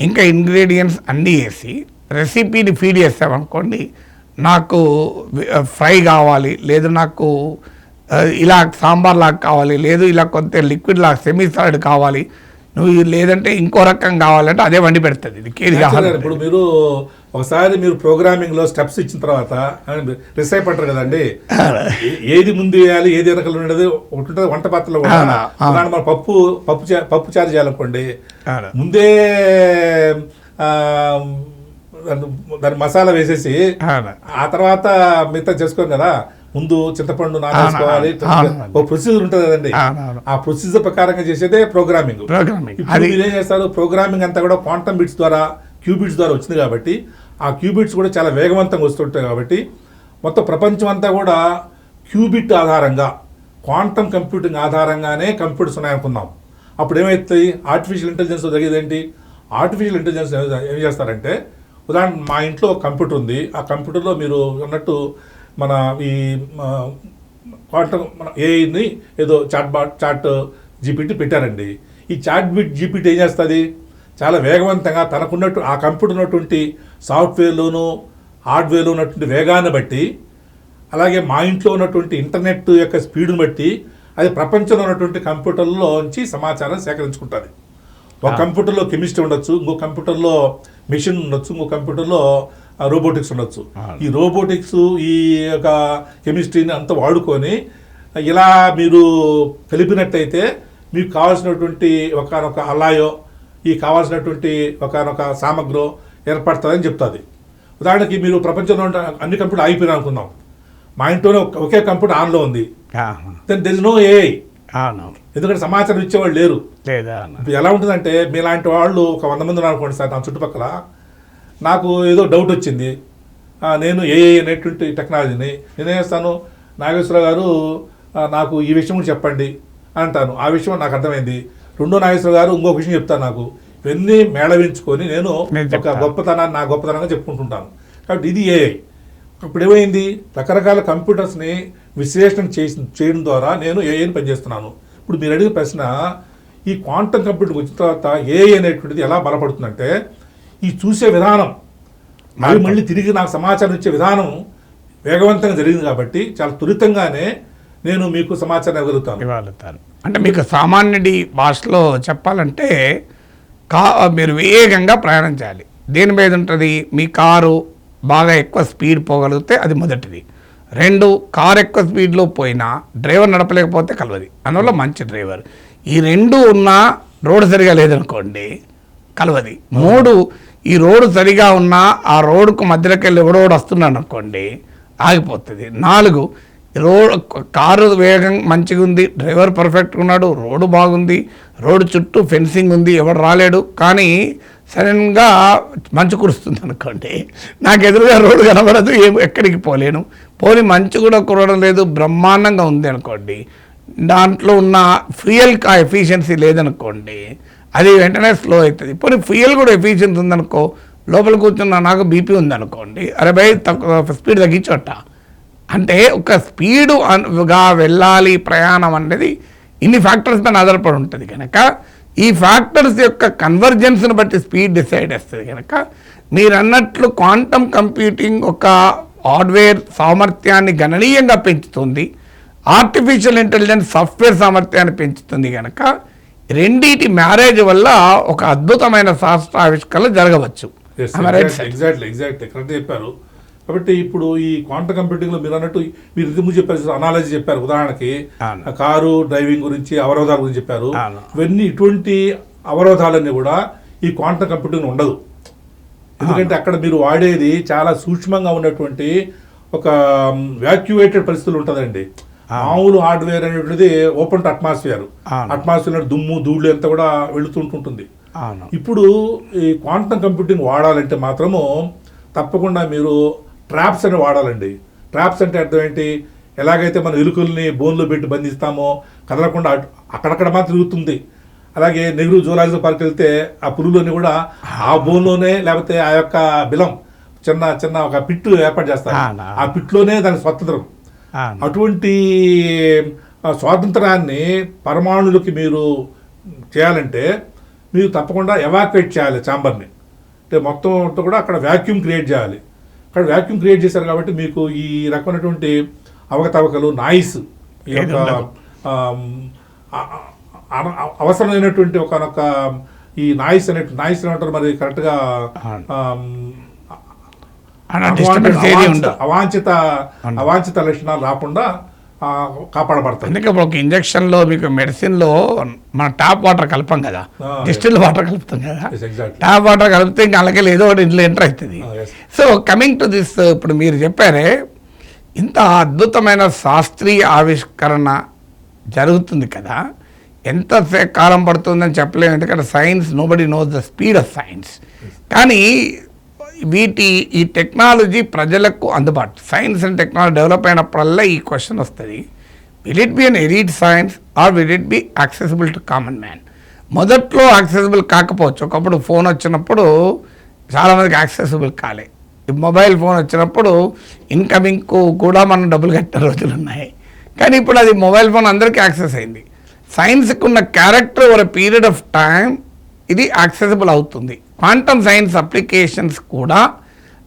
ఇంకా ఇంగ్రీడియంట్స్ అన్నీ వేసి రెసిపీని ఫీడ్ చేస్తామనుకోండి, నాకు ఫ్రై కావాలి, లేదు నాకు ఇలా సాంబార్ లాగా కావాలి, లేదు ఇలా కొంత లిక్విడ్ లాగా సెమీ సాలిడ్ కావాలి, నువ్వు లేదంటే ఇంకో రకం కావాలంటే అదే వండి పెడుతుంది. ఇది కేది కావాలి. ఇప్పుడు మీరు ఒకసారి మీరు ప్రోగ్రామింగ్లో స్టెప్స్ ఇచ్చిన తర్వాత రిసైప్ అంటారు కదండి, ఏది ముందు వేయాలి, ఏది వెనకలు ఉండేది ఒకటి ఉంటుంది వంట పాత్రలో. మనం పప్పు చారు చేయాలనుకోండి, ముందే దాని మసాలా వేసేసి ఆ తర్వాత మిగతా చేసుకోం కదా. ముందు చింతపండు నానేసుకోవాలి, ఒక ప్రొసీజర్ ఉంటుంది కదండి. ఆ ప్రొసీజర్ ప్రకారంగా చేసేదే ప్రోగ్రామింగ్. మీరు ఏం చేస్తారు, ప్రోగ్రామింగ్ అంతా కూడా క్వాంటమ్ బిట్స్ ద్వారా, క్యూబిట్స్ ద్వారా వచ్చింది కాబట్టి ఆ క్యూబిట్స్ కూడా చాలా వేగవంతంగా వస్తుంటాయి. కాబట్టి మొత్తం ప్రపంచం అంతా కూడా క్యూబిట్ ఆధారంగా, క్వాంటమ్ కంప్యూటింగ్ ఆధారంగానే కంప్యూటర్స్ ఉన్నాయనుకుందాం. అప్పుడు ఏమవుతాయి, ఆర్టిఫిషియల్ ఇంటెలిజెన్స్ జరిగేది ఏంటి, ఆర్టిఫిషియల్ ఇంటెలిజెన్స్ ఏం చేస్తారంటే, ఉదాహరణ మా ఇంట్లో ఒక కంప్యూటర్ ఉంది, ఆ కంప్యూటర్లో మీరు అన్నట్టు మన ఈ క్వాంటమ్ ఏఐని ఏదో చాట్ జీపీటీ పెట్టారండి. ఈ జీపీటీ ఏం చేస్తుంది, చాలా వేగవంతంగా తనకున్నట్టు ఆ కంప్యూటర్ ఉన్నటువంటి సాఫ్ట్వేర్లోను హార్డ్వేర్లో ఉన్నటువంటి వేగాన్ని బట్టి, అలాగే మా ఇంట్లో ఉన్నటువంటి ఇంటర్నెట్ యొక్క స్పీడ్ని బట్టి అది ప్రపంచంలో ఉన్నటువంటి కంప్యూటర్లోంచి సమాచారం సేకరించుకుంటుంది. ఒక కంప్యూటర్లో కెమిస్ట్రీ ఉండొచ్చు, ఇంకో కంప్యూటర్లో మెషిన్ ఉండొచ్చు, ఇంకో కంప్యూటర్లో రోబోటిక్స్ ఉండొచ్చు. ఈ రోబోటిక్స్, ఈ యొక్క కెమిస్ట్రీని అంతా వాడుకొని ఇలా మీరు కలిపినట్టయితే మీకు కావాల్సినటువంటి ఒకనొక అలాయో, ఈ కావాల్సినటువంటి ఒకనొక సామగ్రో ఏర్పడుతుందని చెప్తుంది. ఉదాహరణకి మీరు ప్రపంచంలో అన్ని కంప్యూటర్ ఆగిపోయినా అనుకుందాం, మా ఇంట్లోనే ఒకే కంప్యూటర్ ఆన్లో ఉంది, then there is no AI. ఎందుకంటే సమాచారం ఇచ్చేవాళ్ళు లేరు. ఎలా ఉంటుందంటే, మీలాంటి వాళ్ళు ఒక 100 మంది అనుకోండి సార్, నా చుట్టుపక్కల నాకు ఏదో డౌట్ వచ్చింది, నేను ఏఐ అనేటువంటి టెక్నాలజీని నేనేం చేస్తాను, నాగేశ్వరరావు గారు నాకు ఈ విషయం కూడా చెప్పండి అంటాను. ఆ విషయం నాకు అర్థమైంది. రెండో నాగేశ్వరరావు గారు ఇంకొక విషయం చెప్తాను. నాకు ఇవన్నీ మేళవించుకొని నేను ఒక గొప్పతనాన్ని నా గొప్పతనంగా చెప్పుకుంటుంటాను. కాబట్టి ఇది ఏఐ. ఇప్పుడు ఏమైంది, రకరకాల కంప్యూటర్స్ని విశ్లేషణ చేయడం ద్వారా నేను ఏఐని పనిచేస్తున్నాను. ఇప్పుడు మీరు అడిగిన ప్రశ్న, ఈ క్వాంటమ్ కంప్యూటర్ వచ్చిన తర్వాత ఏఐ అనేటువంటిది ఎలా బలపడుతుందంటే, ఈ చూసే విధానం మళ్ళీ తిరిగి నాకు సమాచారం ఇచ్చే విధానం వేగవంతంగా జరిగింది కాబట్టి చాలా త్వరితంగానే నేను మీకు సమాచారం ఇవ్వగలుగుతాను. ఇవ్వగలుగుతారు అంటే మీకు సామాన్యుడి భాషలో చెప్పాలంటే మీరు వేగంగా ప్రయాణం చేయాలి. దేని మీద ఉంటుంది? మీ కారు బాగా ఎక్కువ స్పీడ్ పోగలిగితే అది మొదటిది. 2, కారు ఎక్కువ స్పీడ్లో పోయినా డ్రైవర్ నడపలేకపోతే కలవది, అందువల్ల మంచి డ్రైవర్. ఈ 2 ఉన్నా రోడ్డు సరిగా లేదనుకోండి కలవది. 3, ఈ రోడ్డు సరిగా ఉన్నా ఆ రోడ్డుకు మధ్యలోకి వెళ్ళి ఎవడోడు వస్తున్నాడు అనుకోండి ఆగిపోతుంది. 4, కారు వేగం మంచిగా ఉంది, డ్రైవర్ పర్ఫెక్ట్గా ఉన్నాడు, రోడ్డు బాగుంది, రోడ్డు చుట్టూ ఫెన్సింగ్ ఉంది, ఎవడు రాలేడు, కానీ సడన్గా మంచు కురుస్తుంది అనుకోండి, నాకు ఎదురుగా రోడ్డు కనబడదు, ఎక్కడికి పోలేను, పోనీ మంచు కూడా కురవడం లేదు, బ్రహ్మాండంగా ఉంది అనుకోండి, దాంట్లో ఉన్న ఫ్యూయల్ ఎఫిషియన్సీ లేదనుకోండి అది వెంటనే స్లో అవుతుంది. పోనీ ఫ్యూయల్ కూడా ఎఫిషియన్సీ ఉందనుకో, లోపల కూర్చున్న నాకు బీపీ ఉందనుకోండి, అరే భయ్ స్పీడ్ తగ్గించోట. అంటే ఒక స్పీడుగా వెళ్ళాలి ప్రయాణం అనేది ఇన్ని ఫ్యాక్టర్స్ పైన ఆధారపడి ఉంటుంది కనుక ఈ ఫ్యాక్టర్స్ యొక్క కన్వర్జెన్స్ని బట్టి స్పీడ్ డిసైడ్ చేస్తుంది కనుక మీరు అన్నట్లు క్వాంటమ్ కంప్యూటింగ్ ఒక హార్డ్వేర్ సామర్థ్యాన్ని గణనీయంగా పెంచుతుంది, ఆర్టిఫిషియల్ ఇంటెలిజెన్స్ సాఫ్ట్వేర్ సామర్థ్యాన్ని పెంచుతుంది కనుక రెండింటి మ్యారేజ్ వల్ల ఒక అద్భుతమైన శాస్త్ర ఆవిష్కరణ జరగవచ్చు. ఎగ్జాక్ట్లీ కరెక్ట్ చెప్పారు. కాబట్టి ఇప్పుడు ఈ క్వాంటమ్ కంప్యూటింగ్ లో మీరు అన్నట్టు మీరు ఇంతకు చెప్పారు, అనాలజీ చెప్పారు, ఉదాహరణకి కారు డ్రైవింగ్ గురించి అవరోధాల గురించి చెప్పారు. ఇవన్నీ ఇటువంటి అవరోధాలన్నీ కూడా ఈ క్వాంటమ్ కంప్యూటింగ్ ఉండదు. ఎందుకంటే అక్కడ మీరు వాడేది చాలా సూక్ష్మంగా ఉన్నటువంటి ఒక వ్యాక్యువేటెడ్ పరిస్థితులు ఉంటుందండి. మామూలు హార్డ్వేర్ అనేటువంటిది ఓపెన్ టు అట్మాస్ఫియర్ దుమ్ము ధూళి అంతా కూడా వెళుతుంటుంది. ఇప్పుడు ఈ క్వాంటమ్ కంప్యూటింగ్ వాడాలంటే మాత్రము తప్పకుండా మీరు ట్రాప్స్ అని వాడాలండి. ట్రాప్స్ అంటే అర్థం ఏంటి? ఎలాగైతే మనం ఎలుకల్ని బోన్లో పెట్టి బంధిస్తామో కదలకుండా అక్కడక్కడ మాత్రం తిరుగుతుంది, అలాగే నెహ్రూ జూలాజికల్ పార్క్ వెళ్తే ఆ పురుగులన్నీ కూడా ఆ బోన్లోనే లేకపోతే ఆ యొక్క బిలం చిన్న చిన్న ఒక పిట్టు ఏర్పాటు చేస్తారు, ఆ పిట్లోనే దానికి స్వతంత్రం. అటువంటి స్వాతంత్రాన్ని పరమాణులకి మీరు చేయాలంటే మీరు తప్పకుండా ఎవాక్యుయేట్ చేయాలి ఛాంబర్ని. అంటే మొత్తం అంతా కూడా అక్కడ వ్యాక్యూమ్ క్రియేట్ చేయాలి. అక్కడ వ్యాక్యూమ్ క్రియేట్ చేశారు కాబట్టి మీకు ఈ రకమైనటువంటి అవకతవకలు, నాయిస్, ఈ యొక్క అవసరమైనటువంటి ఒకనొక ఈ నాయిస్ ఏమంటారు మరి కరెక్ట్గా అవాంఛిత లక్షణాలు రాకుండా కాపాడబడతాయి. అందుకే ఒక ఇంజక్షన్లో మీకు మెడిసిన్లో మన టాప్ వాటర్ కలపం కదా, డిస్టిల్ వాటర్ కలుపుతాం కదా, టాప్ వాటర్ కలిపితే ఇంకా అలాగే ఏదో ఒకటి ఇంట్లో ఎంటర్ అవుతుంది. సో కమింగ్ టు దిస్, ఇప్పుడు మీరు చెప్పారే ఇంత అద్భుతమైన శాస్త్రీయ ఆవిష్కరణ జరుగుతుంది కదా, ఎంత కాలం పడుతుందని చెప్పలేము, ఎందుకంటే science nobody knows the speed of science. కానీ ఈ టెక్నాలజీ ప్రజలకు అందుబాటు, సైన్స్ అండ్ టెక్నాలజీ డెవలప్ అయినప్పుడల్లా ఈ క్వశ్చన్ వస్తుంది, will it be an elite science or will it be accessible to common man? మొదట్లో యాక్సెసిబుల్ కాకపోవచ్చు, ఒకప్పుడు ఫోన్ వచ్చినప్పుడు చాలామందికి యాక్సెసిబుల్ కాలే, మొబైల్ ఫోన్ వచ్చినప్పుడు ఇన్కమింగ్కు కూడా మనం డబ్బులు కట్టిన రోజులు ఉన్నాయి, కానీ ఇప్పుడు అది మొబైల్ ఫోన్ అందరికీ యాక్సెస్ అయింది. సైన్స్కి ఉన్న character over a period of time ఇది యాక్సెసిబుల్ అవుతుంది. క్వాంటమ్ సైన్స్ అప్లికేషన్స్ కూడా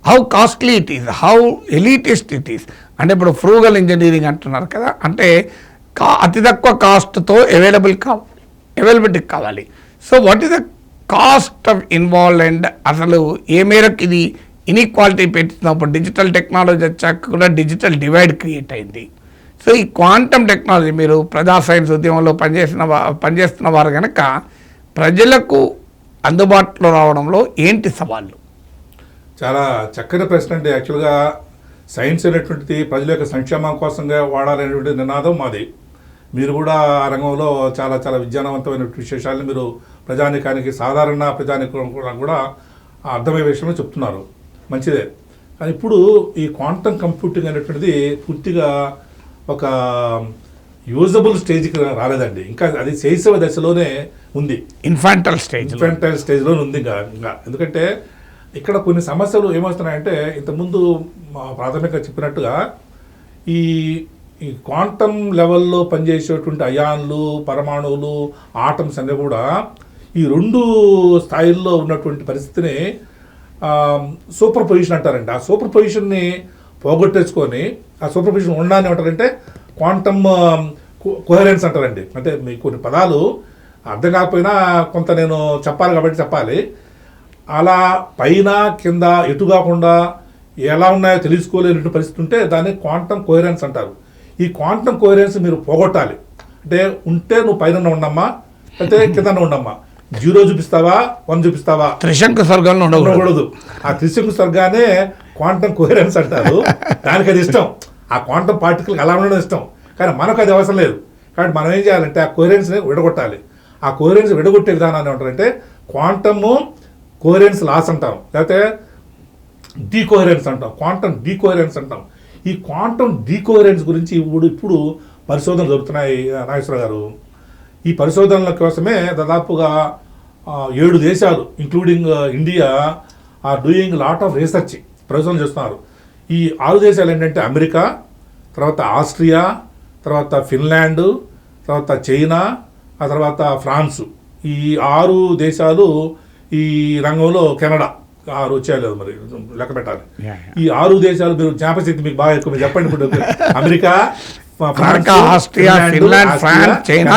how costly it is, how elitist it is. అంటే ఇప్పుడు ఫ్రూగల్ ఇంజనీరింగ్ అంటున్నారు కదా, అంటే అతి తక్కువ కాస్ట్తో అవైలబిలిటీ కావాలి. So what is the cost of involve and అసలు ఏ మేరకు ఇది ఇన్ఈక్వాలిటీ పెట్టినప్పుడు డిజిటల్ టెక్నాలజీ వచ్చాక కూడా డిజిటల్ డివైడ్ క్రియేట్ అయింది. సో ఈ క్వాంటమ్ టెక్నాలజీ మీరు ప్రజా సైన్స్ ఉద్యమంలో పనిచేస్తున్న వారు కనుక ప్రజలకు అందుబాటులో రావడంలో ఏంటి సవాళ్ళు? చాలా చక్కని ప్రశ్న అండి. యాక్చువల్గా సైన్స్ అనేటువంటిది ప్రజల యొక్క సంక్షేమం కోసంగా వాడాలనేటువంటి నినాదం మాది. మీరు కూడా ఆ రంగంలో చాలా చాలా విజ్ఞానవంతమైన విశేషాలను మీరు ప్రజానికానికి, సాధారణ ప్రజానికం కూడా అర్థమయ్యే విషయంలో చెప్తున్నారు, మంచిదే. కానీ ఇప్పుడు ఈ క్వాంటమ్ కంప్యూటింగ్ అనేటువంటిది పూర్తిగా ఒక యూజబుల్ స్టేజ్కి రాలేదండి, ఇంకా అది శైశవ దశలోనే ఉంది, ఇన్ఫాంటైల్ స్టేజ్లో ఉంది ఇంకా. ఎందుకంటే ఇక్కడ కొన్ని సమస్యలు ఏమొస్తున్నాయంటే ఇంతకుముందు ప్రాథమికంగా చెప్పినట్టుగా ఈ క్వాంటమ్ లెవెల్లో పనిచేసేటువంటి అయాన్లు, పరమాణువులు, ఆటమ్స్ అన్నీ కూడా ఈ 2 స్థాయిల్లో ఉన్నటువంటి పరిస్థితిని సూపర్ పొజిషన్ అంటారండి. ఆ సూపర్ పొజిషన్ని పోగొట్టేసుకొని ఆ సూపర్ పొజిషన్ ఉండడాన్ని ఏమంటారంటే క్వాంటమ్ కోహరెన్స్ అంటారండి. అంటే మీకు కొన్ని పదాలు అర్థం కాకపోయినా కొంత నేను చెప్పాలి కాబట్టి చెప్పాలి. అలా పైన కింద ఎటు కాకుండా ఎలా ఉన్నాయో తెలుసుకోలేని పరిస్థితి ఉంటే దాన్ని క్వాంటమ్ కోహరెన్స్ అంటారు. ఈ క్వాంటమ్ కోహరెన్స్ మీరు పోగొట్టాలి అంటే ఉంటే నువ్వు పైన ఉండమ్మా అయితే కింద ఉండమ్మా, 0 చూపిస్తావా 1 చూపిస్తావా, త్రిశంకు స్వర్గంలో ఉండకూడదు. ఆ త్రిశంకు స్వర్గానే క్వాంటమ్ కోహరెన్స్ అంటారు. దానికి అది ఇష్టం, ఆ క్వాంటమ్ పార్టికల్ అలా ఉండడం ఇష్టం. కానీ మనకు అది అవసరం లేదు. కాబట్టి మనం ఏం చేయాలంటే ఆ కోహరెన్స్ని విడగొట్టాలి. ఆ కోహరెన్స్ విడగొట్టే విధానాన్ని ఏమంటారంటే క్వాంటమ్ కోహరెన్స్ లాస్ అంటాం, లేకపోతే డీకోహరెన్స్ అంటాం, క్వాంటమ్ డీకోహరెన్స్ అంటాం. ఈ క్వాంటమ్ డీకోహరెన్స్ గురించి ఇప్పుడు పరిశోధనలు జరుగుతున్నాయి నాగేశ్వర గారు. ఈ పరిశోధనల కోసమే దాదాపుగా 7 దేశాలు including India are doing lot of research, పరిశోధన చేస్తున్నారు. ఈ 6 దేశాలు ఏంటంటే అమెరికా, తర్వాత ఆస్ట్రియా, తర్వాత ఫిన్లాండ్, తర్వాత చైనా, ఆ తర్వాత ఫ్రాన్సు. ఈ 6 దేశాలు ఈ రంగంలో కెనడా 6 వచ్చేయలేదు, మరి లెక్క పెట్టాలి. ఈ 6 దేశాలు మీరు జ్ఞాపశక్తి మీకు బాగా ఎక్కువ, మీరు చెప్పండి. ఇప్పుడు America, Austria, Finland, France, China,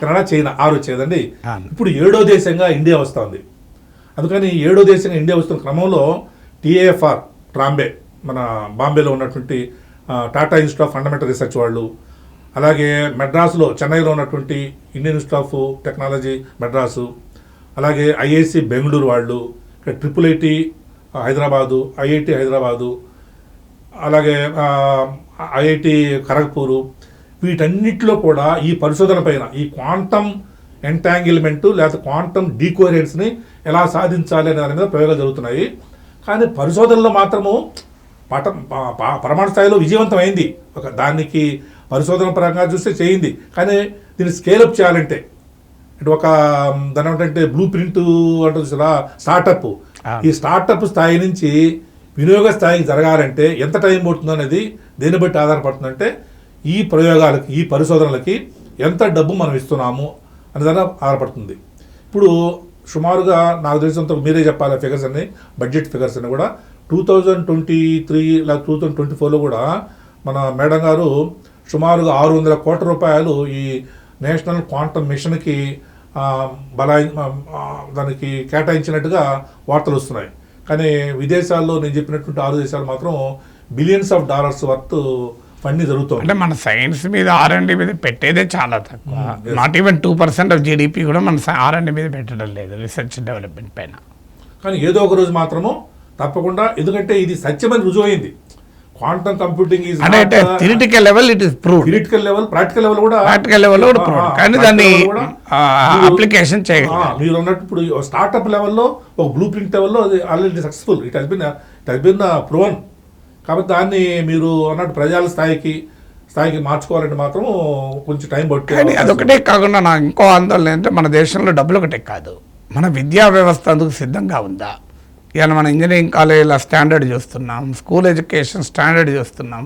Canada 6 వచ్చేదండి. ఇప్పుడు 7వ దేశంగా ఇండియా వస్తుంది. అందుకని 7వ దేశంగా ఇండియా వస్తున్న క్రమంలో TAFR ట్రాంబే, మన బాంబేలో ఉన్నటువంటి Tata institute of fundamental research వాళ్ళు, అలాగే మెడ్రాస్లో చెన్నైలో ఉన్నటువంటి Indian institute of technology Madras, అలాగే IIC బెంగళూరు వాళ్ళు, ఇక్కడ IIIT హైదరాబాదు, IIT హైదరాబాదు, అలాగే IIT ఖరగ్పూరు, వీటన్నిటిలో కూడా ఈ పరిశోధన పైన ఈ క్వాంటమ్ ఎంటాంగిల్మెంట్ లేదా క్వాంటమ్ డీకోహరెన్స్ని ఎలా సాధించాలి అనే దాని మీద ప్రయోగాలు జరుగుతున్నాయి. కానీ పరిశోధనలో మాత్రము పరమాణు స్థాయిలో విజయవంతమైంది. దానికి పరిశోధన పరంగా చూస్తే చేయింది. కానీ దీన్ని స్కేలప్ చేయాలంటే అంటే దాని ఏమిటంటే బ్లూ ప్రింట్ అంటే చూసారా స్టార్టప్, ఈ స్టార్టప్ స్థాయి నుంచి వినియోగ స్థాయికి జరగాలంటే ఎంత టైం పడుతుందో అనేది దేన్ని బట్టి ఆధారపడుతుందంటే ఈ ప్రయోగాలకి, ఈ పరిశోధనలకి ఎంత డబ్బు మనం ఇస్తున్నాము అనే దాని ఆధారపడుతుంది. ఇప్పుడు సుమారుగా నాకు తెలిసినంత, మీరే చెప్పాలి ఫిగర్స్ అన్ని, బడ్జెట్ ఫిగర్స్ అన్ని కూడా 2023 లేదా 2024లో కూడా మన మేడం గారు సుమారుగా 600 కోట్ల రూపాయలు ఈ నేషనల్ క్వాంటమ్ మిషన్కి దానికి కేటాయించినట్టుగా వార్తలు వస్తున్నాయి. కానీ విదేశాల్లో నేను చెప్పినటువంటి 6 దేశాలు మాత్రం billions of dollars worth fund జరుగుతుంది. అంటే మన సైన్స్ మీద R&D మీద పెట్టేదే చాలా తక్కువ. నాట్ ఈవెన్ 2% ఆఫ్ GDP కూడా మన R&D మీద పెట్టడం లేదు, రీసెర్చ్ డెవలప్మెంట్ పైన. కానీ ఏదో ఒక రోజు మాత్రము తప్పకుండా, ఎందుకంటే ఇది సత్యమని రుజువైంది. క్వాంటమ్ కంప్యూటింగ్ ఈజ్ అంటే theoretical level it is proved, theoretical level, practical level కూడా ప్రూవ్డ్. కానీ దాన్ని అప్లికేషన్ చేయగలరు. మీరు అన్నట్టు ఇప్పుడు స్టార్ట్అప్ లెవెల్లో, ఒక బ్లూ ప్రింట్ లెవెల్లో already successful, it has been proven. కాబట్టి దాన్ని మీరు అన్నట్టు ప్రజల స్థాయికి మార్చుకోవాలంటే మాత్రం కొంచెం టైం పడుతుంది. అదొకటే కాకుండా నాకు ఇంకో ఆందోళన ఏంటంటే మన దేశంలో డబ్బులు ఒకటే కాదు, మన విద్యా వ్యవస్థ అందుకు సిద్ధంగా ఉందా? ఇవాళ మన ఇంజనీరింగ్ కాలేజీల స్టాండర్డ్ చూస్తున్నాం, స్కూల్ ఎడ్యుకేషన్ స్టాండర్డ్ చూస్తున్నాం.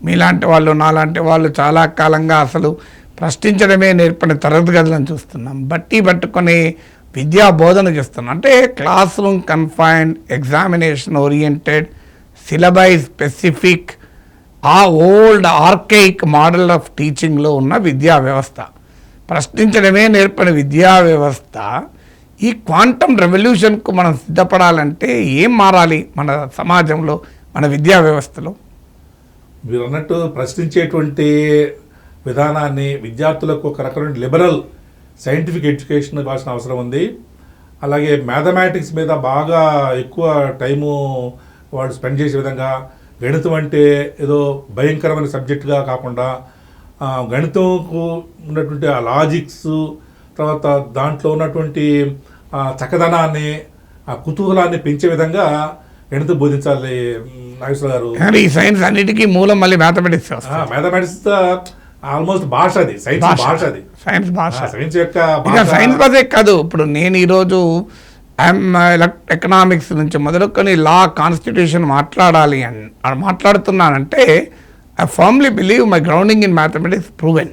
మీలాంటి వాళ్ళు, నాలాంటి వాళ్ళు చాలా కాలంగా అసలు ప్రశ్నించడమే నేర్పని తరగతి గదులను చూస్తున్నాం. బట్టి పట్టుకొని విద్యా బోధన చేస్తున్నాం. అంటే class room confined, examination oriented, syllabi specific, ఆ ఓల్డ్ ఆర్కైక్ మోడల్ ఆఫ్ టీచింగ్లో ఉన్న విద్యా వ్యవస్థ, ప్రశ్నించడమే నేర్పని విద్యా వ్యవస్థ. ఈ క్వాంటమ్ రెవల్యూషన్కు మనం సిద్ధపడాలంటే ఏం మారాలి మన సమాజంలో, మన విద్యా వ్యవస్థలో? మీరు అన్నట్టు ప్రశ్నించేటువంటి విధానాన్ని విద్యార్థులకు ఒక రకమైన లిబరల్ సైంటిఫిక్ ఎడ్యుకేషన్ ఇవ్వాల్సిన అవసరం ఉంది. అలాగే మ్యాథమెటిక్స్ మీద బాగా ఎక్కువ టైము వాడు స్పెండ్ చేసే విధంగా, గణితం అంటే ఏదో భయంకరమైన సబ్జెక్టుగా కాకుండా గణితంకు ఉన్నటువంటి ఆ లాజిక్స్, తర్వాత దాంట్లో ఉన్నటువంటి చక్కదనాన్ని, ఆ కుతూహలాన్ని పెంచే విధంగా గణితం బోధించాలి నాగేశ్వర గారు. ఈ సైన్స్ అన్నిటికీ మూలం మళ్ళీ మ్యాథమెటిక్స్. మ్యాథమెటిక్స్ ఆల్మోస్ట్ భాష, అది సైన్స్ భాష, అది సైన్స్ భాష, సైన్స్ యొక్క సైన్స్ భాషే కాదు. ఇప్పుడు నేను ఈరోజు ఎకనామిక్స్ నుంచి మొదలుకొని లా, కాన్స్టిట్యూషన్ మాట్లాడాలి అని మాట్లాడుతున్నానంటే I firmly believe my grounding in mathematics proven.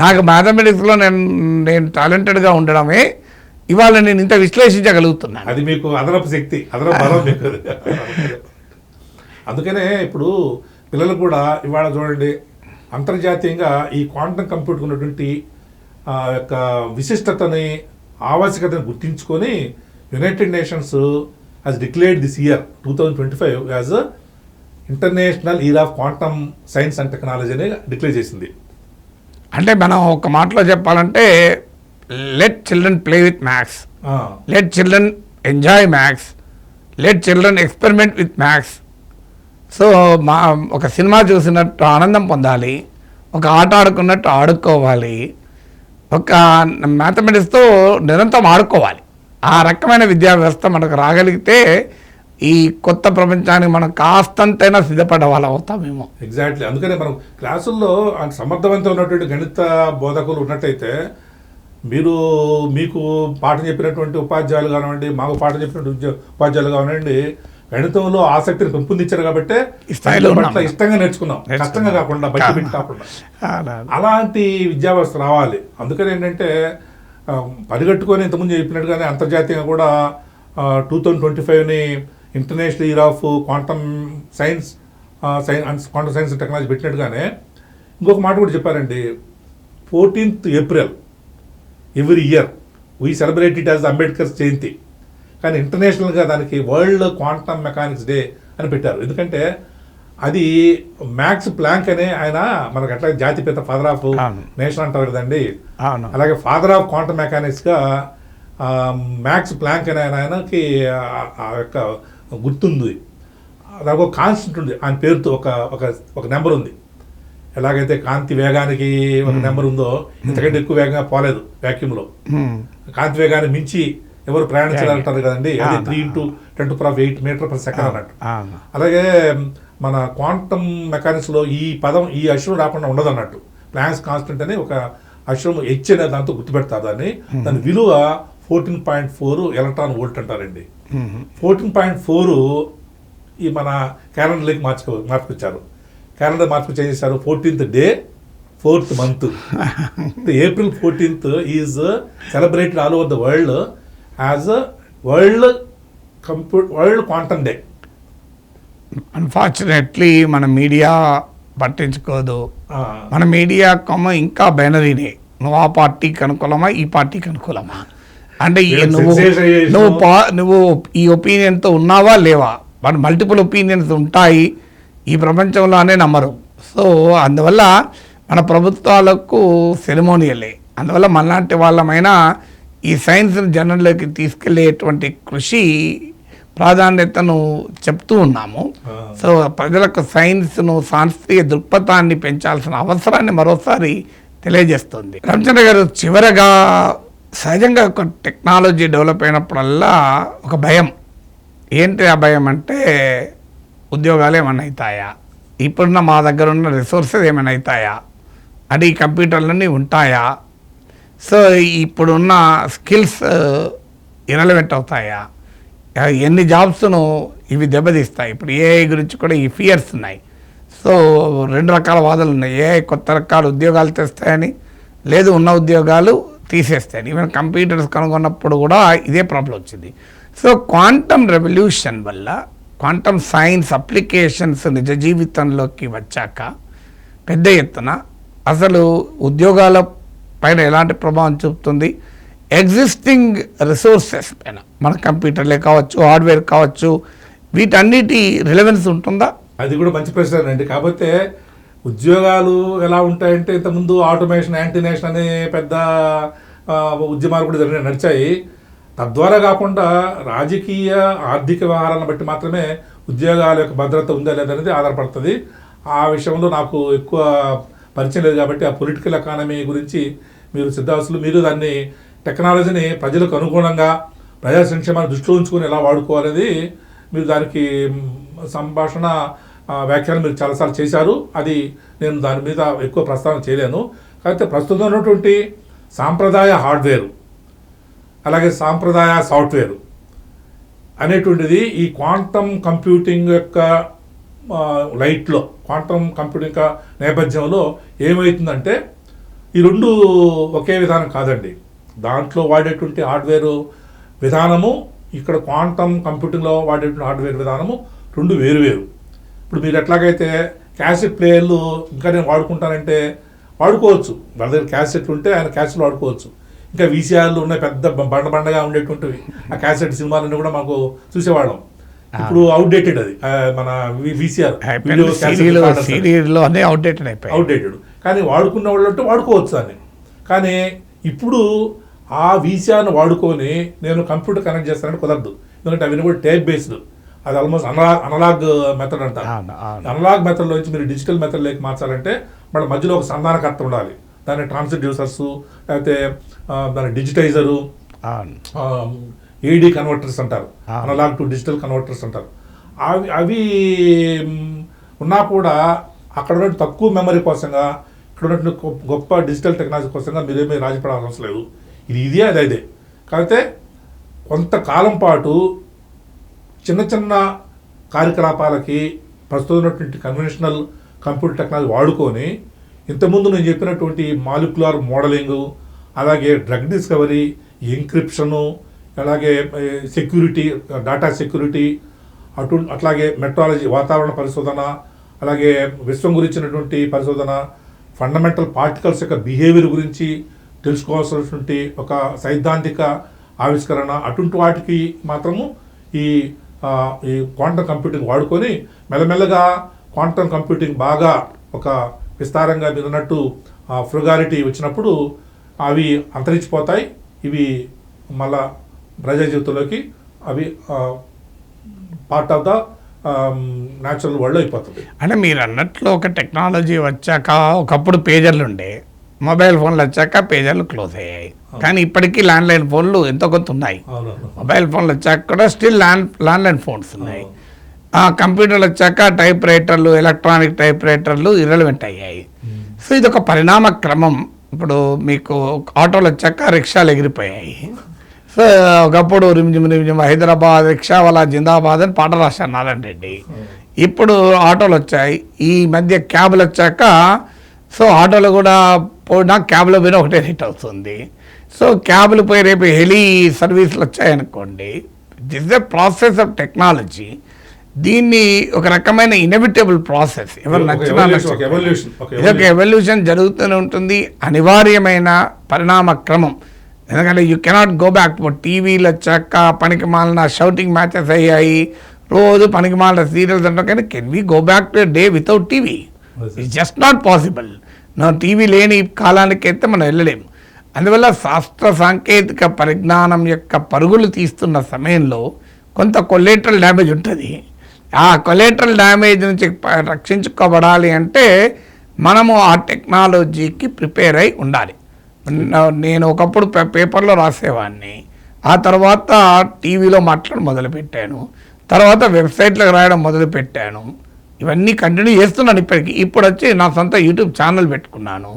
నాకు మ్యాథమెటిక్స్లో నేను టాలెంటెడ్గా ఉండడమే ఇవాళ నేను ఇంత విశ్లేషించగలుగుతున్నాను. అది మీకు అదనపు శక్తి, అదనపు బలం మీకు. అందుకనే ఇప్పుడు పిల్లలు కూడా ఇవాళ చూడండి, అంతర్జాతీయంగా ఈ క్వాంటం కంప్యూటర్ ఉన్నటువంటి యొక్క విశిష్టతని ఆవశ్యకతను గుర్తించుకొని United Nations has declared this year 2025 as international year of quantum science and technology అని డిక్లేర్ చేసింది. అంటే మనం ఒక మాటలో చెప్పాలంటే let children play with maths, let children enjoy maths, let children experiment with maths. So ఒక సినిమా చూసినట్టు ఆనందం పొందాలి, ఒక ఆట ఆడుకున్నట్టు ఆడుకోవాలి, ఒక మ్యాథమెటిక్స్తో నిరంతరం ఆడుకోవాలి. ఆ రకమైన విద్యా వ్యవస్థ మనకు రాగలిగితే ఈ కొత్త ప్రపంచానికి మనం కాస్తంతైనా సిద్ధపడే వాళ్ళు అవుతామేమో. ఎగ్జాక్ట్లీ. అందుకనే మనం క్లాసుల్లో సమర్థవంతం ఉన్నటువంటి గణిత బోధకులు ఉన్నట్టయితే మీకు పాఠం చెప్పినటువంటి ఉపాధ్యాయులు కానివ్వండి, మాకు పాఠం చెప్పినటువంటి ఉపాధ్యాయులు కానివ్వండి, గణితంలో ఆసక్తిని పెంపొందించారు కాబట్టి ఇష్టంగా నేర్చుకున్నాం, కష్టంగా కాకుండా బట్టి పెట్టి కాకుండా. అలాంటి విద్యా వ్యవస్థ రావాలి. అందుకని ఏంటంటే పరిగెట్టుకొని ఇంతకుముందు చెప్పినట్టుగానే అంతర్జాతీయంగా కూడా 2025ని international year of quantum science quantum science technology పెట్టినట్టుగానే ఇంకొక మాట కూడా చెప్పారండి. 14th April every year we celebrate it as Ambedkar's jayanti, కానీ ఇంటర్నేషనల్గా దానికి వరల్డ్ క్వాంటమ్ మెకానిక్స్ డే అని పెట్టారు. ఎందుకంటే అది మ్యాక్స్ ప్లాంక్ అనే ఆయన మనకు అట్లా జాతిపిత ఫాదర్ ఆఫ్ నేషన్ అంటారు కదండి, అలాగే ఫాదర్ ఆఫ్ క్వాంటమ్ మెకానిక్స్గా మ్యాక్స్ ప్లాంక్ అనే ఆయనకి ఆ యొక్క గుర్తుంది. దానికి ఒక కాన్స్టెంట్ ఉంది, ఆయన పేరుతో ఒక నెంబర్ ఉంది. ఎలాగైతే కాంతి వేగానికి ఒక నెంబర్ ఉందో ఇంతకంటే ఎక్కువ వేగంగా పోలేదు వ్యాక్యూమ్లో. కాంతి వేగాన్ని మించి ఎవరు ప్రయాణించాలంటారు కదండి, అది 3 × 10⁸ అన్నట్టు. అలాగే మన క్వాంటమ్ మెకానిక్స్లో ఈ పదం ఈ అక్షరం రాకుండా ఉండదు అన్నట్టు. ప్లాంక్స్ కాన్స్టెంట్ అని ఒక అక్షరం హెచ్ అనే దాంతో గుర్తుపెడతారు దాన్ని. దాని విలువ 14.4 ఎలక్ట్రాన్ వోల్ట్ అంటారండి. 14.4 ఈ మన క్యాలెండర్లోకి మార్చుకొచ్చారు. క్యాలెండర్ మార్చుకొచ్చి ఏం చేశారు, 14th day 4th month. April 14th is celebrated all over the world as world quantum day. Unfortunately మన మీడియా పట్టించుకోదు. మన మీడియా ఇంకా బైనరీనే, నువ్వు ఆ పార్టీకి అనుకూలమా ఈ పార్టీకి అనుకూలమా అంటే నువ్వు ఈ ఒపీనియన్తో ఉన్నావా లేవా. మన మల్టిపుల్ ఒపీనియన్స్ ఉంటాయి ఈ ప్రపంచంలోనే నమ్మరు. సో అందువల్ల మన ప్రభుత్వాలకు సెరమోనియలే. అందువల్ల మనలాంటి వాళ్ళమైనా ఈ సైన్స్ జర్నల్లోకి తీసుకెళ్లేటువంటి కృషి ప్రాధాన్యతను చెప్తూ ఉన్నాము. సో ప్రజలకు సైన్స్ను శాస్త్రీయ దృక్పథాన్ని పెంచాల్సిన అవసరాన్ని మరోసారి తెలియజేస్తుంది. రామచంద్ర గారు, చివరగా సహజంగా ఒక టెక్నాలజీ డెవలప్ అయినప్పుడల్లా ఒక భయం. ఏంటి ఆ భయం అంటే ఉద్యోగాలు ఏమైనా అవుతాయా, ఇప్పుడున్న మా దగ్గర ఉన్న రిసోర్సెస్ ఏమైనా అవుతాయా, అంటే ఈ కంప్యూటర్లన్నీ ఉంటాయా, సో ఇప్పుడున్న స్కిల్స్ ఇరలవెంట్ అవుతాయా, ఎన్ని జాబ్స్ను ఇవి దెబ్బతీస్తాయి. ఇప్పుడు ఏఐ గురించి కూడా ఈ ఫియర్స్ ఉన్నాయి. సో 2 రకాల వాదనలు ఉన్నాయి. ఏఐ కొత్త రకాల ఉద్యోగాలు తెస్తాయని, లేదు ఉన్న ఉద్యోగాలు తీసేస్తాయని. ఈవెన్ కంప్యూటర్స్ కనుగొన్నప్పుడు కూడా ఇదే ప్రాబ్లం వచ్చింది. సో క్వాంటమ్ రెవల్యూషన్ వల్ల క్వాంటమ్ సైన్స్ అప్లికేషన్స్ నిజ జీవితంలోకి వచ్చాక పెద్ద ఎత్తున అసలు ఉద్యోగాల పైన ఎలాంటి ప్రభావం చూపుతుంది, ఎగ్జిస్టింగ్ రిసోర్సెస్ పైన మన కంప్యూటర్లే కావచ్చు, హార్డ్వేర్ కావచ్చు, వీటన్నిటి రిలవెన్స్ ఉంటుందా? అది కూడా మంచి ప్రశ్న అండి. కాకపోతే ఉద్యోగాలు ఎలా ఉంటాయంటే ఇంతకుముందు ఆటోమేషన్, యాంటీనేషన్ అనే పెద్ద ఉద్యమాలు కూడా నడిచాయి. తద్వారా కాకుండా రాజకీయ ఆర్థిక వ్యవహారాలను బట్టి మాత్రమే ఉద్యోగాల యొక్క భద్రత ఉందా లేదనేది ఆధారపడుతుంది. ఆ విషయంలో నాకు ఎక్కువ పరిచయం లేదు కాబట్టి ఆ పొలిటికల్ ఎకానమీ గురించి మీరు సిద్ధాస్తులు, మీరు దాన్ని టెక్నాలజీని ప్రజలకు అనుగుణంగా ప్రజా సంక్షేమాన్ని దృష్టిలో ఉంచుకొని ఎలా వాడుకోవాలనేది మీరు దానికి సంభాషణ వ్యాఖ్యానం మీరు చాలాసార్లు చేశారు. అది నేను దాని మీద ఎక్కువ ప్రస్తావన చేయలేను. కాకపోతే ప్రస్తుతం ఉన్నటువంటి సాంప్రదాయ హార్డ్వేరు అలాగే సాంప్రదాయ సాఫ్ట్వేరు అనేటువంటిది ఈ క్వాంటమ్ కంప్యూటింగ్ యొక్క లైట్లో, క్వాంటమ్ కంప్యూటింగ్ యొక్క నేపథ్యంలో ఏమవుతుందంటే ఈ 2 ఒకే విధానం కాదండి. దాంట్లో వాడేటువంటి హార్డ్వేరు విధానము, ఇక్కడ క్వాంటమ్ కంప్యూటింగ్లో వాడేటువంటి హార్డ్వేర్ విధానము 2 వేరు. ఇప్పుడు మీరు ఎట్లాగైతే క్యాసెట్ ప్లేయర్లు ఇంకా నేను వాడుకుంటానంటే వాడుకోవచ్చు. వాళ్ళ దగ్గర క్యాసెట్లు ఉంటే ఆయన క్యాసెట్లు వాడుకోవచ్చు. ఇంకా వీసీఆర్లు ఉన్నాయి, పెద్ద బండగా ఉండేటువంటివి. ఆ క్యాసెట్ సినిమాలన్నీ కూడా మాకు చూసేవాళ్ళం. ఇప్పుడు అవుట్డేటెడ్ అది మన వీసీఆర్ అవుట్డేటెడ్. కానీ వాడుకున్న వాళ్ళు వాడుకోవచ్చు దాన్ని. కానీ ఇప్పుడు ఆ వీసీఆర్ను వాడుకొని నేను కంప్యూటర్ కనెక్ట్ చేస్తానంటే కుదరదు. ఎందుకంటే అవన్నీ కూడా టేప్ బేస్డ్. అది ఆల్మోస్ట్ అనలాగ్ మెథడ్ అంటారు. అనలాగ్ మెథడ్లో నుంచి మీరు డిజిటల్ మెథడ్లోకి మార్చాలంటే మన మధ్యలో ఒక సంధానకర్త ఉండాలి. దాన్ని ట్రాన్స్డ్యూసర్స్, లేకపోతే దాని డిజిటైజరు, ఏడీ కన్వర్టర్స్ అంటారు, అనలాగ్ టు డిజిటల్ కన్వర్టర్స్ అంటారు. అవి ఉన్నా కూడా అక్కడ ఉన్న తక్కువ మెమరీ కోసంగా, ఇక్కడ ఉన్నటువంటి గొప్ప డిజిటల్ టెక్నాలజీ కోసంగా మీరేమీ రాజపడాల్సిన అవసరం లేదు. ఇదే అదే. కాకపోతే కొంతకాలం పాటు చిన్న చిన్న కార్యకలాపాలకి ప్రస్తుతం ఉన్నటువంటి కన్వెన్షనల్ కంప్యూటర్ టెక్నాలజీ వాడుకొని ఇంతకుముందు నేను చెప్పినటువంటి మాలిక్యులర్ మోడలింగు, అలాగే డ్రగ్ డిస్కవరీ, ఎంక్రిప్షను, అలాగే సెక్యూరిటీ, డేటా సెక్యూరిటీ, అట్లాగే మెట్రాలజీ, వాతావరణ పరిశోధన, అలాగే విశ్వం గురించినటువంటి పరిశోధన, ఫండమెంటల్ పార్టికల్స్ యొక్క బిహేవియర్ గురించి తెలుసుకోవాల్సినటువంటి ఒక సైద్ధాంతిక ఆవిష్కరణ, అటువంటి వాటికి మాత్రము ఈ క్వాంటమ్ కంప్యూటింగ్ వాడుకొని మెల్లమెల్లగా క్వాంటమ్ కంప్యూటింగ్ బాగా ఒక విస్తారంగా మీరు అన్నట్టు ఫ్రుగాలిటీ వచ్చినప్పుడు అవి అంతరించిపోతాయి. ఇవి మళ్ళా ప్రజా జీవితంలోకి అవి part of the natural world అయిపోతుంది. అంటే మీరు అన్నట్లు ఒక టెక్నాలజీ వచ్చాక ఒకప్పుడు పేజర్లు ఉండే, మొబైల్ ఫోన్లు వచ్చాక పేజర్లు క్లోజ్ అయ్యాయి. కానీ ఇప్పటికీ ల్యాండ్లైన్ ఫోన్లు ఎంతో కొంత ఉన్నాయి. మొబైల్ ఫోన్లు వచ్చాక కూడా స్టిల్ ల్యాండ్లైన్ ఫోన్స్ ఉన్నాయి. కంప్యూటర్లు వచ్చాక టైప్ రైటర్లు, ఎలక్ట్రానిక్ టైప్ రైటర్లు ఇర్రెలవెంట్ అయ్యాయి. సో ఇది ఒక పరిణామ క్రమం. ఇప్పుడు మీకు ఆటోలు వచ్చాక రిక్షాలు ఎగిరిపోయాయి. సో ఒకప్పుడు రిమ్జిమ్ హైదరాబాద్ రిక్షా వాళ్ళ జిందాబాద్ అని పాట రాశారు నారాయణ రెడ్డి. ఇప్పుడు ఆటోలు వచ్చాయి. ఈ మధ్య క్యాబ్లు వచ్చాక సో ఆటోలు కూడా పోయినా క్యాబ్లో పోయినా ఒకటే రేట్ అవుతుంది. సో క్యాబ్లు పోయి రేపు హెలీ సర్వీసులు వచ్చాయనుకోండి. This is the process of technology. దీన్ని ఒక రకమైన ఇన్ఎవిటబుల్ ప్రాసెస్, ఎవరు నచ్చినా ఇదొక ఎవల్యూషన్ జరుగుతూనే ఉంటుంది, అనివార్యమైన పరిణామ క్రమం. ఎందుకంటే యూ కెనాట్ గో బ్యాక్. టీవీలు వచ్చాక పనికి మాలిన షౌటింగ్ మ్యాచెస్ అయ్యాయి, రోజు పనికి మాలిన సీరియల్స్ అంటాం. కానీ can we go back to day without TV? It's just not possible. TV లేని కాలానికి అయితే మనం వెళ్ళలేము. అందువల్ల శాస్త్ర సాంకేతిక పరిజ్ఞానం యొక్క పరుగులు తీస్తున్న సమయంలో కొంత కొలేటరల్ డ్యామేజ్ ఉంటుంది. ఆ కొలేటరల్ డ్యామేజ్ నుంచి రక్షించుకోబడాలి అంటే మనము ఆ టెక్నాలజీకి ప్రిపేర్ అయి ఉండాలి. నేను ఒకప్పుడు పేపర్లో రాసేవాడిని, ఆ తర్వాత టీవీలో మాట్లాడడం మొదలుపెట్టాను, తర్వాత వెబ్సైట్లకు రాయడం మొదలుపెట్టాను. ఇవన్నీ కంటిన్యూ చేస్తున్నాను ఇప్పటికీ. ఇప్పుడు వచ్చి నా సొంత యూట్యూబ్ ఛానల్ పెట్టుకున్నాను.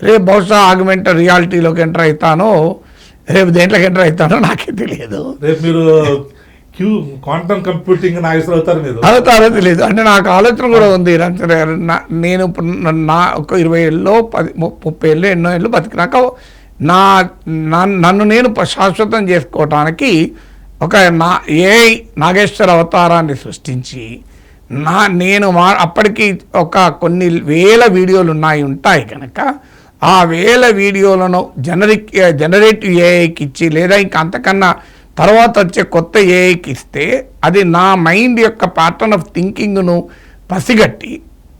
రేపు బహుశా ఆగ్మెంటెడ్ రియాలిటీలోకి ఎంటర్ అవుతానో, రేపు దేంట్లోకి ఎంటర్ అవుతానో నాకే తెలియదు. రేపు మీరు క్వాంటమ్ కంప్యూటింగ్ అవుతారో తెలియదు. అంటే నాకు ఆలోచన కూడా ఉంది. నేను నా ఒక 20 ఏళ్ళు 30 ఏళ్ళు ఎన్నో ఏళ్ళు బతికినాక నన్ను నేను శాశ్వతం చేసుకోవటానికి ఒక నాగేశ్వర అవతారాన్ని సృష్టించి నేను అప్పటికి ఒక కొన్ని వేల వీడియోలు ఉంటాయి కనుక ఆ వేల వీడియోలను జనరేటివ్ ఏఐకి ఇచ్చి, లేదా ఇంకా అంతకన్నా తర్వాత వచ్చే కొత్త ఏఐకి ఇస్తే అది నా మైండ్ యొక్క ప్యాటర్న్ ఆఫ్ థింకింగ్ను పసిగట్టి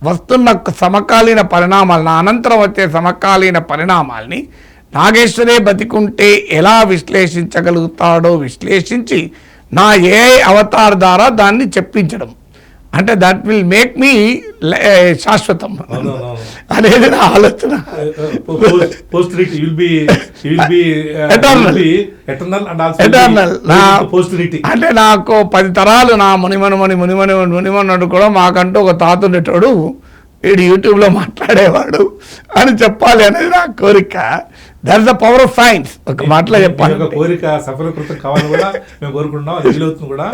వస్తున్న సమకాలీన పరిణామాలు, నా అనంతరం వచ్చే సమకాలీన పరిణామాల్ని నాగేశ్వరే బతికుంటే ఎలా విశ్లేషించగలుగుతాడో విశ్లేషించి నా ఏఐ అవతార్ ద్వారా దాన్ని చెప్పించడం. అంటే దట్ విల్ మేక్ మీ శాశ్వతం అనేది నా ఆలోచన. అంటే నాకు 10 తరాలు నా మునిమనుడు కూడా మాకంటూ ఒక తాత ఉండేటోడు, వీడు యూట్యూబ్లో మాట్లాడేవాడు అని చెప్పాలి అనేది నా కోరిక. That's the power of science. ఒక మాటలో చెప్పాలి, కోరిక సఫలీకృతం కావాలని కూడా మేము కోరుకుంటున్నాం. అది వీలవుతుంది కూడా.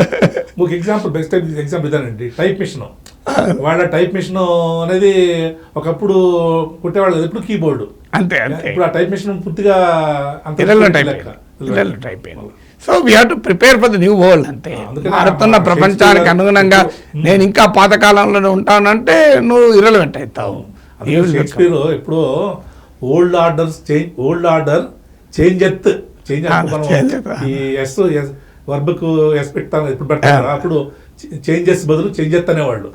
ఒక ఎగ్జాంపుల్, బెస్ట్ ఎగ్జాంపుల్ ఇదేనండి, టైప్ మిషన్. వాళ్ళ టైప్ మిషన్ అనేది ఒకప్పుడు కుట్టేవాళ్ళు, ఎప్పుడు కీబోర్డు. అంతే. ఇప్పుడు ఆ టైప్ మిషన్ పూర్తిగా type. So we have to prepare for the new world అంతే. అందుకనే మారుతున్న ఆ ప్రపంచానికి షేక్స్పియర్ అనుగుణంగా నేను ఇంకా పాతకాలంలోనే ఉంటానంటే నువ్వు ఇర్రెలవెంట్ అవుతావు. అందుకే షేక్స్పియర్ ఎప్పుడో ఓల్డ్ ఆర్డర్ చేంజ్ ఈ ఎస్ వర్బకు ఎస్ పెడతాను ఎప్పుడు పెడతాను అప్పుడు చేంజెస్ బదులు చేంజెత్ అనేవాళ్ళు.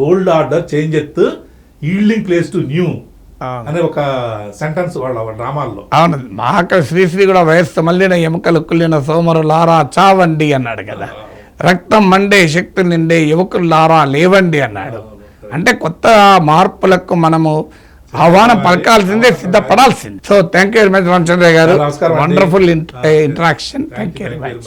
Old order changeth yielding place to new అనే ఒక సెంటెన్స్ వాళ్ళ డ్రామాల్లో. అవును, మహాకవి శ్రీశ్రీ కూడా వయస్సు మళ్ళిన ఎముకలు కుళ్ళిన సోమరులారా చావండి అన్నాడు కదా. రక్తం మండే శక్తి నిండే యువకులారా లేవండి అన్నాడు. అంటే కొత్త మార్పులకు మనము ఆహ్వానం పలకాల్సిందే, సిద్ధపడాల్సింది. So thank you very much Ramachandra garu. నమస్కారం. Wonderful interaction. Thank you very much.